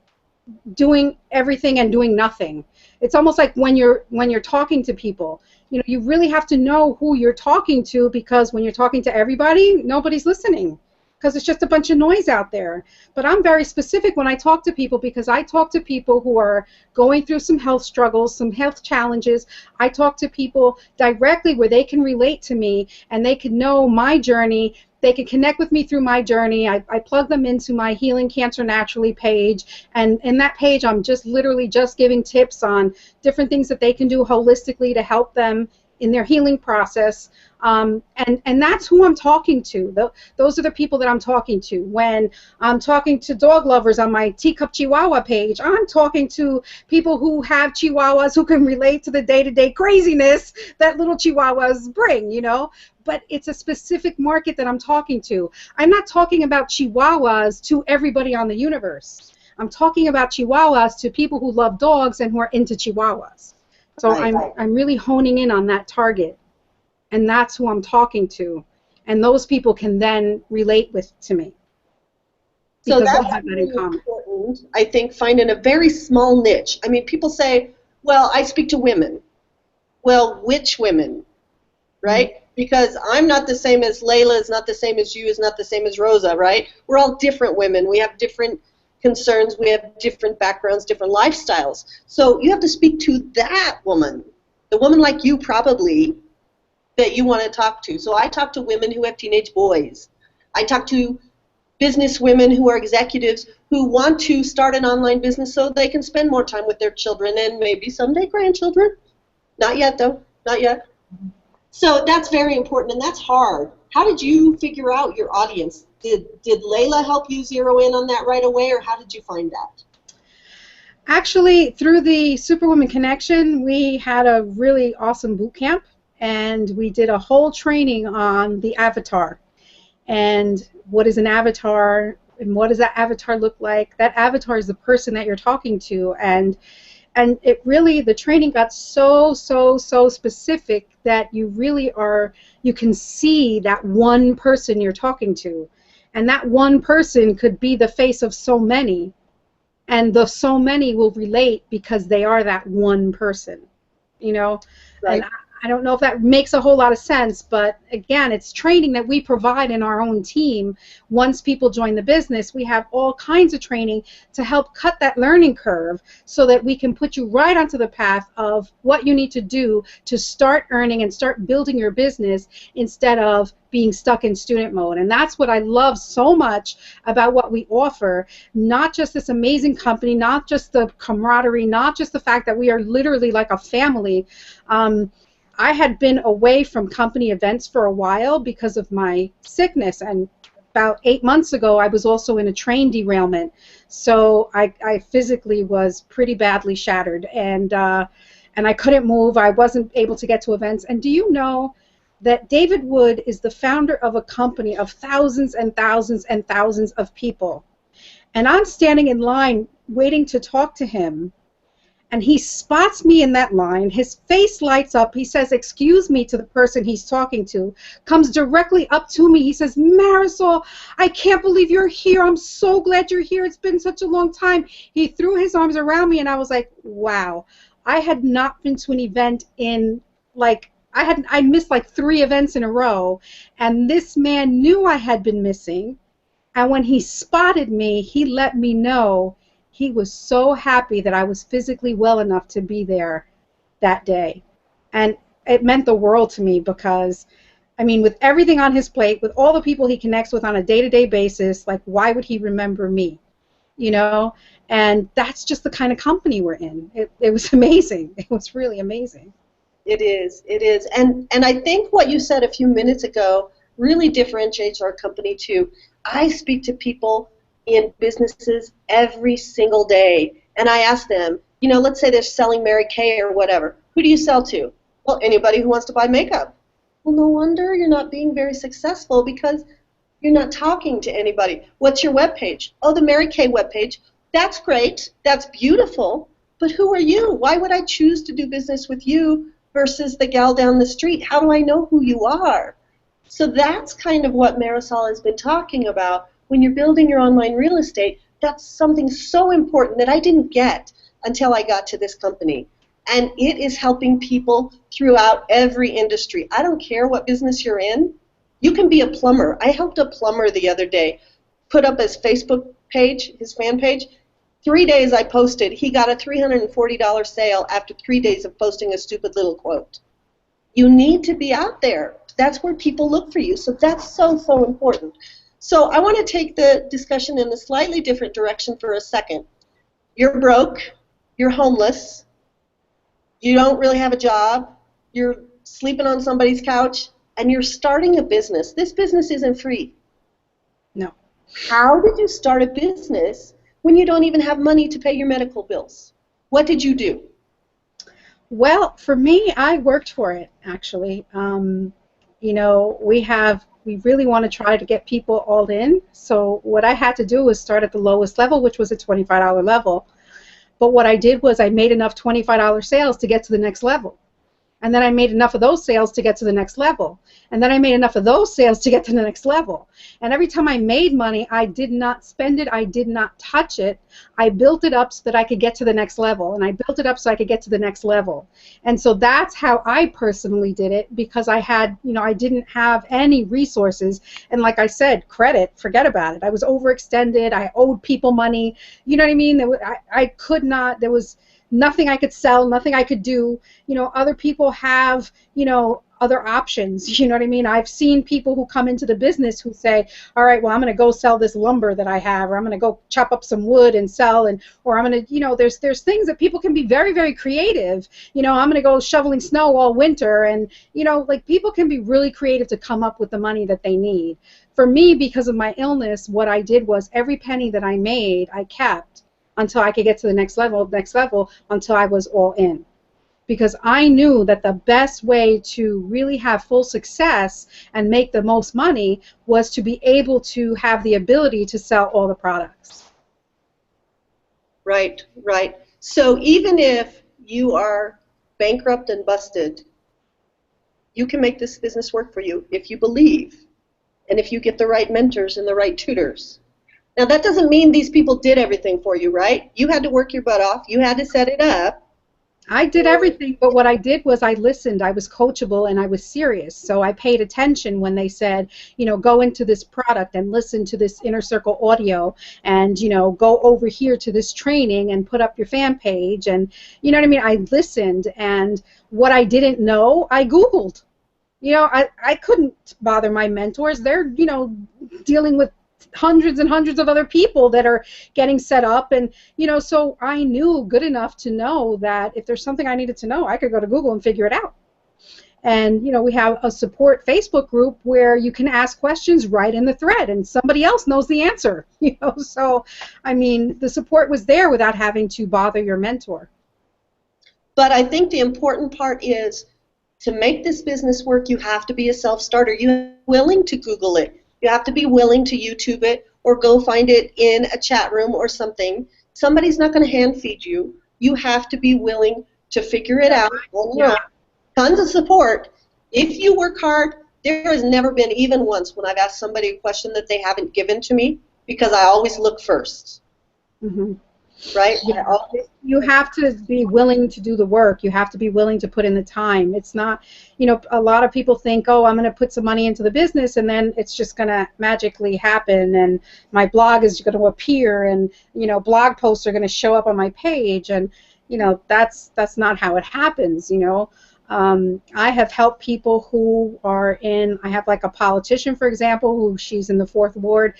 doing everything and doing nothing. It's almost like when you're talking to people, you know, you really have to know who you're talking to, because when you're talking to everybody, nobody's listening, because it's just a bunch of noise out there. But I'm very specific when I talk to people, because I talk to people who are going through some health struggles, some health challenges. I talk to people directly where they can relate to me and they can know my journey. They can connect with me through my journey. I plug them into my Healing Cancer Naturally page, and in that page I'm just literally just giving tips on different things that they can do holistically to help them in their healing process. And that's who I'm talking to. Those are the people that I'm talking to. When I'm talking to dog lovers on my Teacup Chihuahua page, I'm talking to people who have Chihuahuas who can relate to the day-to-day craziness that little Chihuahuas bring, you know. But it's a specific market that I'm talking to. I'm not talking about Chihuahuas to everybody on the universe. I'm talking about Chihuahuas to people who love dogs and who are into Chihuahuas. So Right. I'm really honing in on that target. And that's who I'm talking to. And those people can then relate to me. So Because we that's have that in really common. important, I think, finding a very small niche. I mean, people say, well, I speak to women. Well, which women, right? Because I'm not the same as Layla, is not the same as you, is not the same as Rosa, right? We're all different women. We have different concerns. We have different backgrounds, different lifestyles. So you have to speak to that woman, the woman like you probably, that you want to talk to. So I talk to women who have teenage boys. I talk to business women who are executives who want to start an online business so they can spend more time with their children and maybe someday grandchildren. Not yet, though. Not yet. So that's very important, and that's hard. How did you figure out your audience? Did Layla help you zero in on that right away, or how did you find that? Actually, through the Superwoman Connection, we had a really awesome boot camp, and we did a whole training on the avatar. And what is an avatar, and what does that avatar look like? That avatar is the person that you're talking to, and it really, the training got so specific that you can see that one person you're talking to, and that one person could be the face of so many, and the so many will relate because they are that one person, you know. Right. And I don't know if that makes a whole lot of sense, but again, it's training that we provide in our own team. Once people join the business, we have all kinds of training to help cut that learning curve so that we can put you right onto the path of what you need to do to start earning and start building your business instead of being stuck in student mode. And that's what I love so much about what we offer. Not just this amazing company, not just the camaraderie, not just the fact that we are literally like a family. I had been away from company events for a while because of my sickness, and about 8 months ago I was also in a train derailment, so I physically was pretty badly shattered, and I couldn't move. I wasn't able to get to events. And do you know that David Wood is the founder of a company of thousands and thousands and thousands of people, and I'm standing in line waiting to talk to him, and he spots me in that line. His face lights up. He says, "Excuse me," to the person he's talking to, comes directly up to me. He says, "Marisol, I can't believe you're here. I'm so glad you're here. It's been such a long time." He threw his arms around me, and I was like, wow. I had not been to an event in, like, I missed like 3 events in a row, and this man knew I had been missing. And when he spotted me, he let me know he was so happy that I was physically well enough to be there that day. And it meant the world to me because, I mean, with everything on his plate, with all the people he connects with on a day-to-day basis, like, why would he remember me? You know? And that's just the kind of company we're in. It was amazing. It was really amazing. It is. It is. And I think what you said a few minutes ago really differentiates our company too. I speak to people in businesses every single day, and I ask them, you know, let's say they're selling Mary Kay or whatever. Who do you sell to? Well, anybody who wants to buy makeup. Well, no wonder you're not being very successful because you're not talking to anybody. What's your webpage? Oh, the Mary Kay webpage. That's great. That's beautiful. But who are you? Why would I choose to do business with you versus the gal down the street? How do I know who you are? So that's kind of what Marisol has been talking about. When you're building your online real estate, that's something so important that I didn't get until I got to this company. And it is helping people throughout every industry. I don't care what business you're in. You can be a plumber. I helped a plumber the other day put up his Facebook page, his fan page. 3 days I posted. He got a $340 sale after 3 days of posting a stupid little quote. You need to be out there. That's where people look for you. So that's so important. So I want to take the discussion in a slightly different direction for a second. You're broke. You're homeless. You don't really have a job. You're sleeping on somebody's couch, and you're starting a business. This business isn't free. No. How did you start a business when you don't even have money to pay your medical bills? What did you do? Well, for me, I worked for it, actually. You know, we really want to try to get people all in. So what I had to do was start at the lowest level, which was a $25 level. But what I did was I made enough $25 sales to get to the next level. And then I made enough of those sales to get to the next level. And then I made enough of those sales to get to the next level. And every time I made money, I did not spend it. I did not touch it. I built it up so that I could get to the next level. And I built it up so I could get to the next level. And so that's how I personally did it, because I had, you know, I didn't have any resources. And like I said, credit, forget about it. I was overextended. I owed people money. You know what I mean? I could not, there was nothing I could sell, nothing I could do. You know, other people have, you know, other options. You know what I mean? I've seen people who come into the business who say, all right, well, I'm going to go sell this lumber that I have, or I'm going to go chop up some wood and sell, and or I'm going to, you know, there's things that people can be very, very creative. You know, I'm going to go shoveling snow all winter, and, you know, like, people can be really creative to come up with the money that they need. For me, because of my illness, what I did was every penny that I made, I kept until I could get to the next level, until I was all in. Because I knew that the best way to really have full success and make the most money was to be able to have the ability to sell all the products. Right, right. So even if you are bankrupt and busted, you can make this business work for you if you believe, and if you get the right mentors and the right tutors. Now, that doesn't mean these people did everything for you, right? You had to work your butt off. You had to set it up. I did everything, but what I did was I listened. I was coachable and I was serious. So I paid attention when they said, you know, go into this product and listen to this inner circle audio, and, you know, go over here to this training and put up your fan page. And, you know what I mean? I listened, and what I didn't know, I Googled. You know, I couldn't bother my mentors. They're, you know, dealing with hundreds and hundreds of other people that are getting set up, and, you know, so I knew good enough to know that if there's something I needed to know, I could go to Google and figure it out. And, you know, we have a support Facebook group where you can ask questions right in the thread, and somebody else knows the answer. You know, so I mean, the support was there without having to bother your mentor. But I think the important part is, to make this business work, you have to be a self-starter. You're willing to Google it. You have to be willing to YouTube it, or go find it in a chat room or something. Somebody's not going to hand feed you. You have to be willing to figure it out. Yeah. Tons of support. If you work hard, there has never been, even once, when I've asked somebody a question that they haven't given to me, because I always look first. Mm-hmm. Right? Yeah. You have to be willing to do the work. You have to be willing to put in the time. It's not, you know, a lot of people think, oh, I'm going to put some money into the business and then it's just going to magically happen, and my blog is going to appear, and, you know, blog posts are going to show up on my page, and, you know, that's not how it happens, you know. I have helped people who are in, I have like a politician, for example, who she's in the 4th Ward.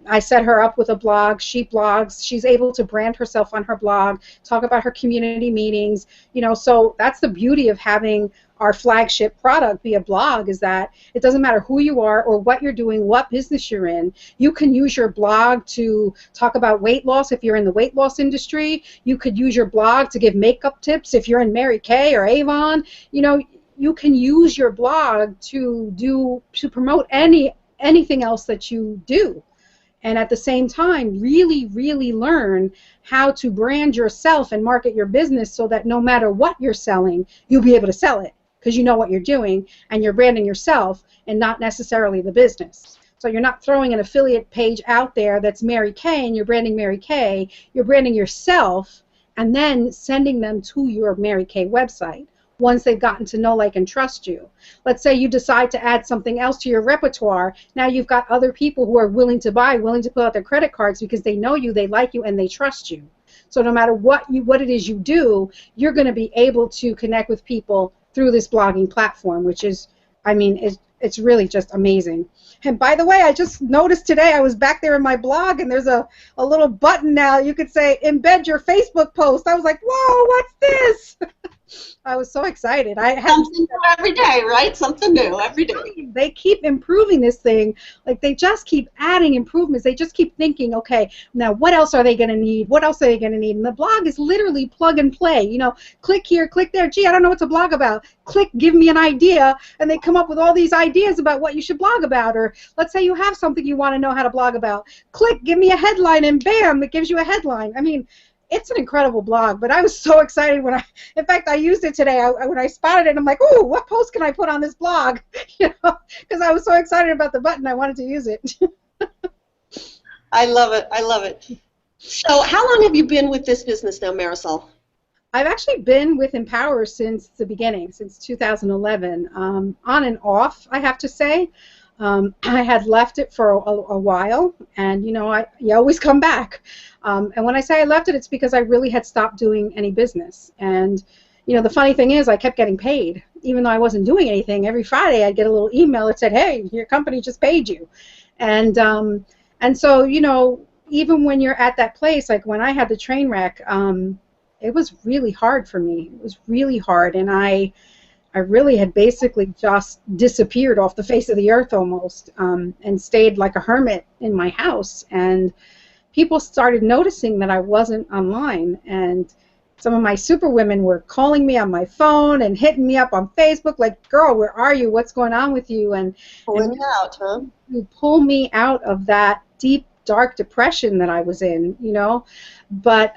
I set her up with a blog. She blogs. She's able to brand herself on her blog, talk about her community meetings, you know, so that's the beauty of having our flagship product be a blog, is that it doesn't matter who you are or what you're doing, what business you're in. You can use your blog to talk about weight loss if you're in the weight loss industry. You could use your blog to give makeup tips if you're in Mary Kay or Avon. You know, you can use your blog to promote anything else that you do. And at the same time, really, really learn how to brand yourself and market your business so that no matter what you're selling, you'll be able to sell it, because you know what you're doing and you're branding yourself and not necessarily the business. So you're not throwing an affiliate page out there that's Mary Kay and you're branding Mary Kay. You're branding yourself and then sending them to your Mary Kay website once they've gotten to know, like, and trust you. Let's say you decide to add something else to your repertoire. Now you've got other people who are willing to buy, willing to put out their credit cards because they know you, they like you, and they trust you. So no matter what it is you do, you're going to be able to connect with people through this blogging platform, which is, I mean, it's really just amazing. And by the way, I just noticed today, I was back there in my blog, and there's a little button now. You could say, embed your Facebook post. I was like, whoa, what's this? I was so excited. I hadn't. Something new every day, right? Something new every day. They keep improving this thing. Like they just keep adding improvements. They just keep thinking, okay, now what else are they going to need? What else are they going to need? And the blog is literally plug and play. You know, click here, click there. Gee, I don't know what to blog about. Click, give me an idea, and they come up with all these ideas about what you should blog about. Or let's say you have something you want to know how to blog about. Click, give me a headline, and bam, it gives you a headline. I mean, it's an incredible blog. But I was so excited when in fact, I used it today. When I spotted it, I'm like, ooh, what post can I put on this blog? You know, because I was so excited about the button, I wanted to use it. I love it. I love it. So how long have you been with this business now, Marisol? I've actually been with Empower since the beginning, since 2011, on and off, I have to say. I had left it for a while, and you know, you always come back. And when I say I left it, it's because I really had stopped doing any business. And you know, the funny thing is, I kept getting paid, even though I wasn't doing anything. Every Friday, I'd get a little email that said, "Hey, your company just paid you," and so you know, even when you're at that place, like when I had the train wreck, it was really hard for me. It was really hard, and I really had basically just disappeared off the face of the earth almost, and stayed like a hermit in my house. And people started noticing that I wasn't online. And some of my super women were calling me on my phone and hitting me up on Facebook like, girl, where are you? What's going on with you? And Pulling you out, huh? You pull me out of that deep, dark depression that I was in, you know. But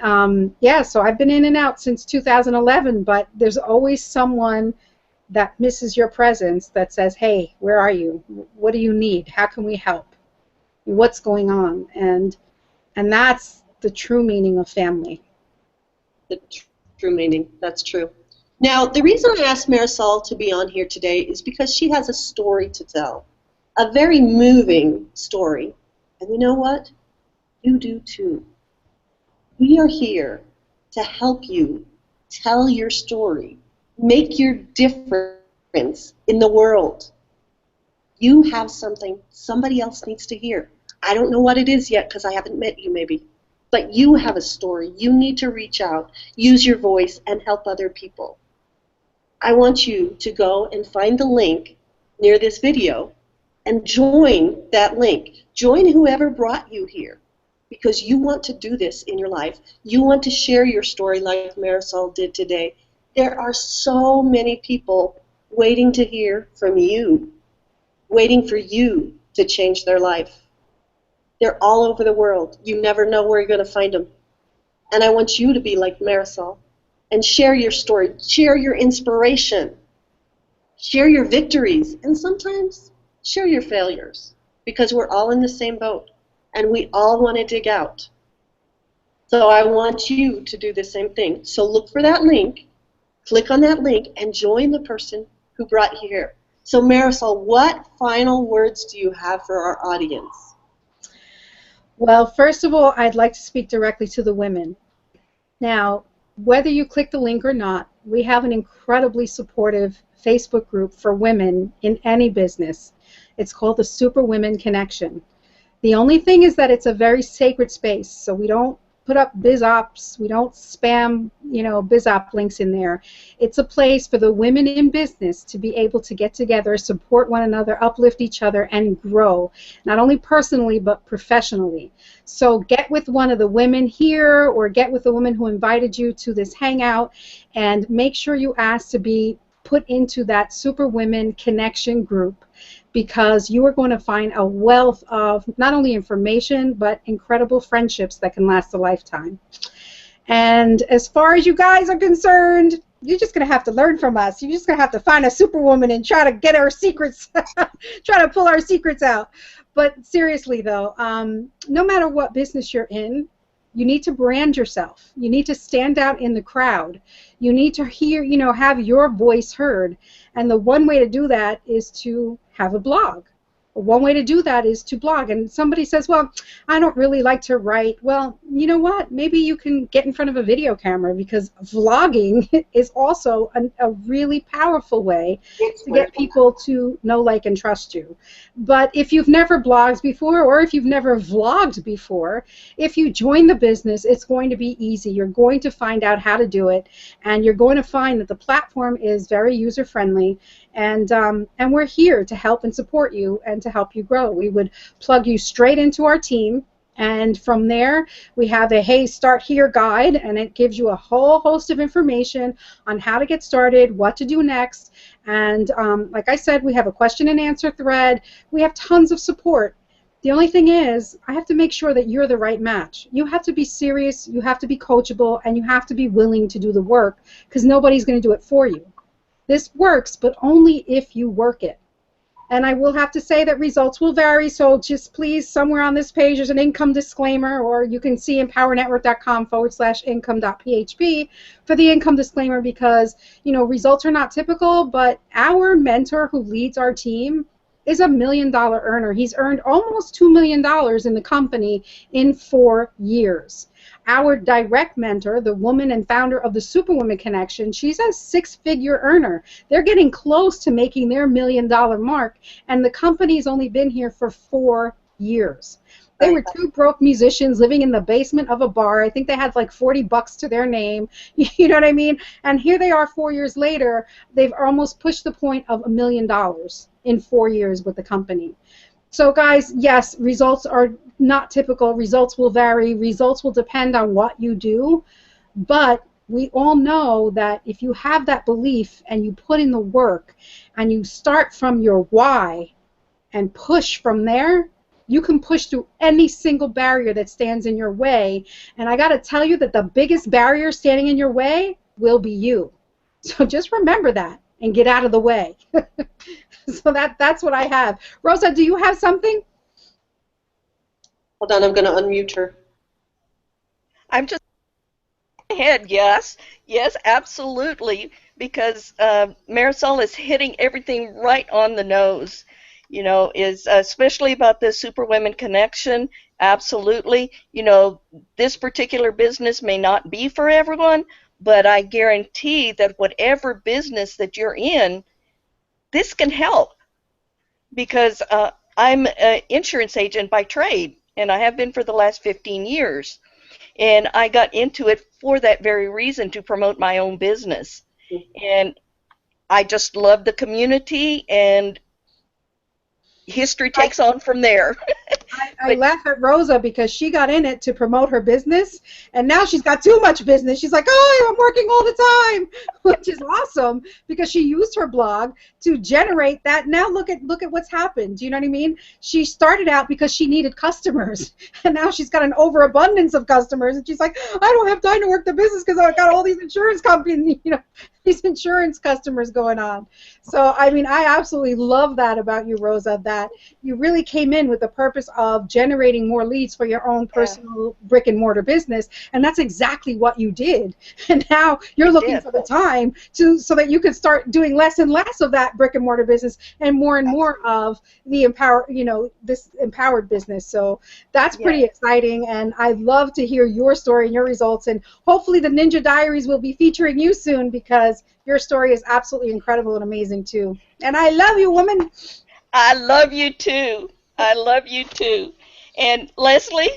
yeah, so I've been in and out since 2011, but there's always someone that misses your presence, that says, hey, where are you? What do you need? How can we help? What's going on? And that's the true meaning of family. The true meaning. That's true. Now, the reason I asked Marisol to be on here today is because she has a story to tell, a very moving story. And you know what? You do too. We are here to help you tell your story, make your difference in the world. You have something somebody else needs to hear. I don't know what it is yet because I haven't met you maybe, but you have a story. You need to reach out, use your voice, and help other people. I want you to go and find the link near this video and join that link. Join whoever brought you here, because you want to do this in your life. You want to share your story like Marisol did today. There are so many people waiting to hear from you, waiting for you to change their life. They're all over the world. You never know where you're going to find them. And I want you to be like Marisol and share your story, share your inspiration, share your victories, and sometimes share your failures, because we're all in the same boat and we all want to dig out. So I want you to do the same thing. So look for that link, click on that link, and join the person who brought you here. So Marisol, what final words do you have for our audience? Well, first of all, I'd like to speak directly to the women. Now, whether you click the link or not, we have an incredibly supportive Facebook group for women in any business. It's called the Super Women Connection. The only thing is that it's a very sacred space, so we don't put up biz ops, we don't spam, you know, biz op links in there. It's a place for the women in business to be able to get together, support one another, uplift each other, and grow, not only personally but professionally. So get with one of the women here, or get with the woman who invited you to this hangout, and make sure you ask to be put into that Super Women Connection group, because you are going to find a wealth of not only information but incredible friendships that can last a lifetime. And as far as you guys are concerned, you're just going to have to learn from us. You're just going to have to find a superwoman and try to get our secrets, try to pull our secrets out. But seriously though, no matter what business you're in, you need to brand yourself. You need to stand out in the crowd. You need to hear, you know, have your voice heard. And the one way to do that is to have a blog. One way to do that is to blog. And somebody says, well, I don't really like to write. Well, you know what? Maybe you can get in front of a video camera, because vlogging is also a really powerful way to get people to know, like, and trust you. But if you've never blogged before, or if you've never vlogged before, if you join the business, it's going to be easy. You're going to find out how to do it, and you're going to find that the platform is very user-friendly, and we're here to help and support you and to help you grow. We would plug you straight into our team, and from there we have a Hey, Start Here guide, and it gives you a whole host of information on how to get started, what to do next, and like I said, we have a question and answer thread. We have tons of support. The only thing is, I have to make sure that you're the right match. You have to be serious, you have to be coachable, and you have to be willing to do the work, because nobody's going to do it for you. This works, but only if you work it. And I will have to say that results will vary, so just please, somewhere on this page there's an income disclaimer, or you can see empowernetwork.com/income.php for the income disclaimer, because, you know, results are not typical, but our mentor who leads our team is $1 million earner. He's earned almost $2 million in the company in 4 years. Our direct mentor, the woman and founder of the Superwoman Connection, she's a 6-figure earner. They're getting close to making their $1 million mark, and the company's only been here for 4 years. They were 2 broke musicians living in the basement of a bar. I think they had like $40 to their name. You know what I mean? And here they are 4 years later. They've almost pushed the point of $1 million in 4 years with the company. So guys, yes, results are not typical. Results will vary. Results will depend on what you do. But we all know that if you have that belief and you put in the work and you start from your why and push from there, you can push through any single barrier that stands in your way. And I got to tell you that the biggest barrier standing in your way will be you. So just remember that and get out of the way. So that's what I have. Rosa, do you have something? Hold on, I'm going to unmute her. I'm just ahead, yes. Yes, absolutely, because Marisol is hitting everything right on the nose. You know, is especially about the Superwomen Connection. Absolutely. You know, this particular business may not be for everyone, but I guarantee that whatever business that you're in, this can help, because I'm an insurance agent by trade, and I have been for the last 15 years. And I got into it for that very reason, to promote my own business. And I just love the community, and history takes on from there. I laugh at Rosa because she got in it to promote her business, and now she's got too much business. She's like, oh, I'm working all the time, which is awesome, because she used her blog to generate that. Now look at what's happened. Do you know what I mean? She started out because she needed customers, and now she's got an overabundance of customers, and she's like, I don't have time to work the business because I've got all these insurance companies, you know, these insurance customers going on. So, I mean, I absolutely love that about you, Rosa, that you really came in with the purpose of generating more leads for your own personal brick and mortar business, and that's exactly what you did. And now you're looking for the time so that you can start doing less and less of that brick and mortar business and more of the this empowered business. So that's pretty exciting, and I'd love to hear your story and your results, and hopefully the Ninja Diaries will be featuring you soon, because your story is absolutely incredible and amazing too. And I love you, woman. I love you too. I love you too. And Leslie,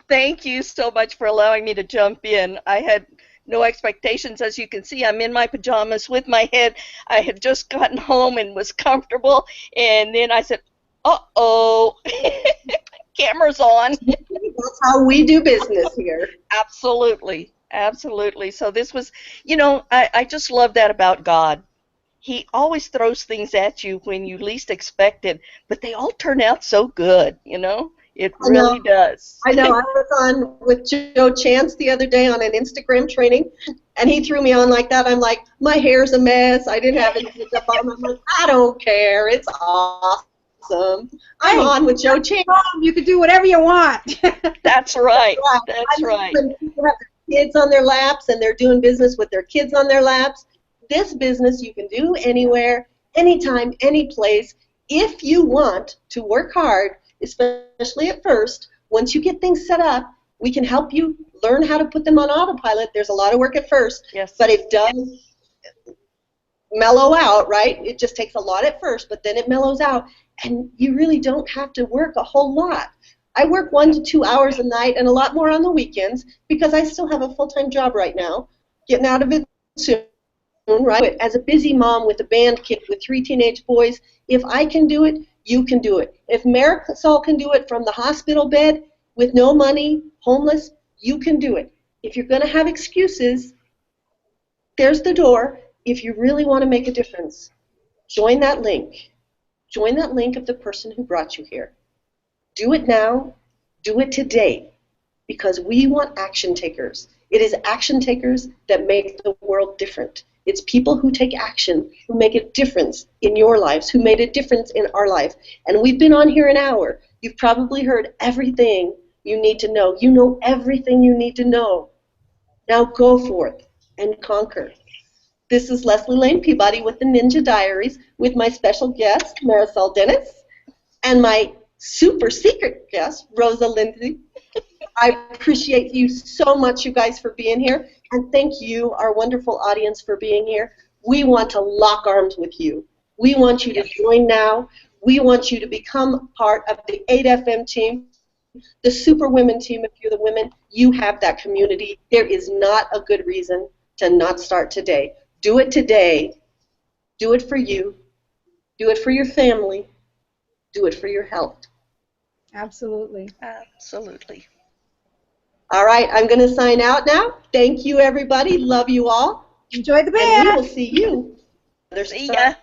thank you so much for allowing me to jump in. I had no expectations. As you can see, I'm in my pajamas with my head. I had just gotten home and was comfortable, and then I said, uh-oh, camera's on. That's how we do business here. Absolutely. Absolutely. So this was, you know, I just love that about God. He always throws things at you when you least expect it, but they all turn out so good, you know? It really does. I know. I was on with Joe Chance the other day on an Instagram training, and he threw me on like that. I'm like, my hair's a mess. I didn't have any makeup on. I'm like, I don't care. It's awesome. I'm on with Joe Chance. You can do whatever you want. That's right. That's right. When people have their kids on their laps and they're doing business with their kids on their laps, this business you can do anywhere, anytime, any place. if you want to work hard, especially at first, once you get things set up, we can help you learn how to put them on autopilot. There's a lot of work at first, Yes. but it does mellow out, right? It just takes a lot at first, but then it mellows out, and you really don't have to work a whole lot. I work 1 to 2 hours a night and a lot more on the weekends because I still have a full-time job right now, getting out of it soon, right? As a busy mom with a band kid with 3 teenage boys, if I can do it, you can do it. If Marisol can do it from the hospital bed with no money, homeless, you can do it. If you're going to have excuses, there's the door. If you really want to make a difference, join that link. Join that link of the person who brought you here. Do it now. Do it today, because we want action takers. It is action takers that make the world different. It's people who take action, who make a difference in your lives, who made a difference in our life. And we've been on here an hour. You've probably heard everything you need to know. You know everything you need to know. Now go forth and conquer. This is Leslie Lane Peabody with the Ninja Diaries with my special guest, Marisol Dennis, and my super secret guest, Rosa Lindsay. I appreciate you so much, you guys, for being here, and thank you, our wonderful audience, for being here. We want to lock arms with you. We want you to join now. We want you to become part of the 8FM team, the Super Women team. If you're the women, you have that community. There is not a good reason to not start today. Do it today. Do it for you. Do it for your family. Do it for your health. Absolutely. Absolutely. All right, I'm going to sign out now. Thank you, everybody. Love you all. Enjoy the And we band. will see you. See ya.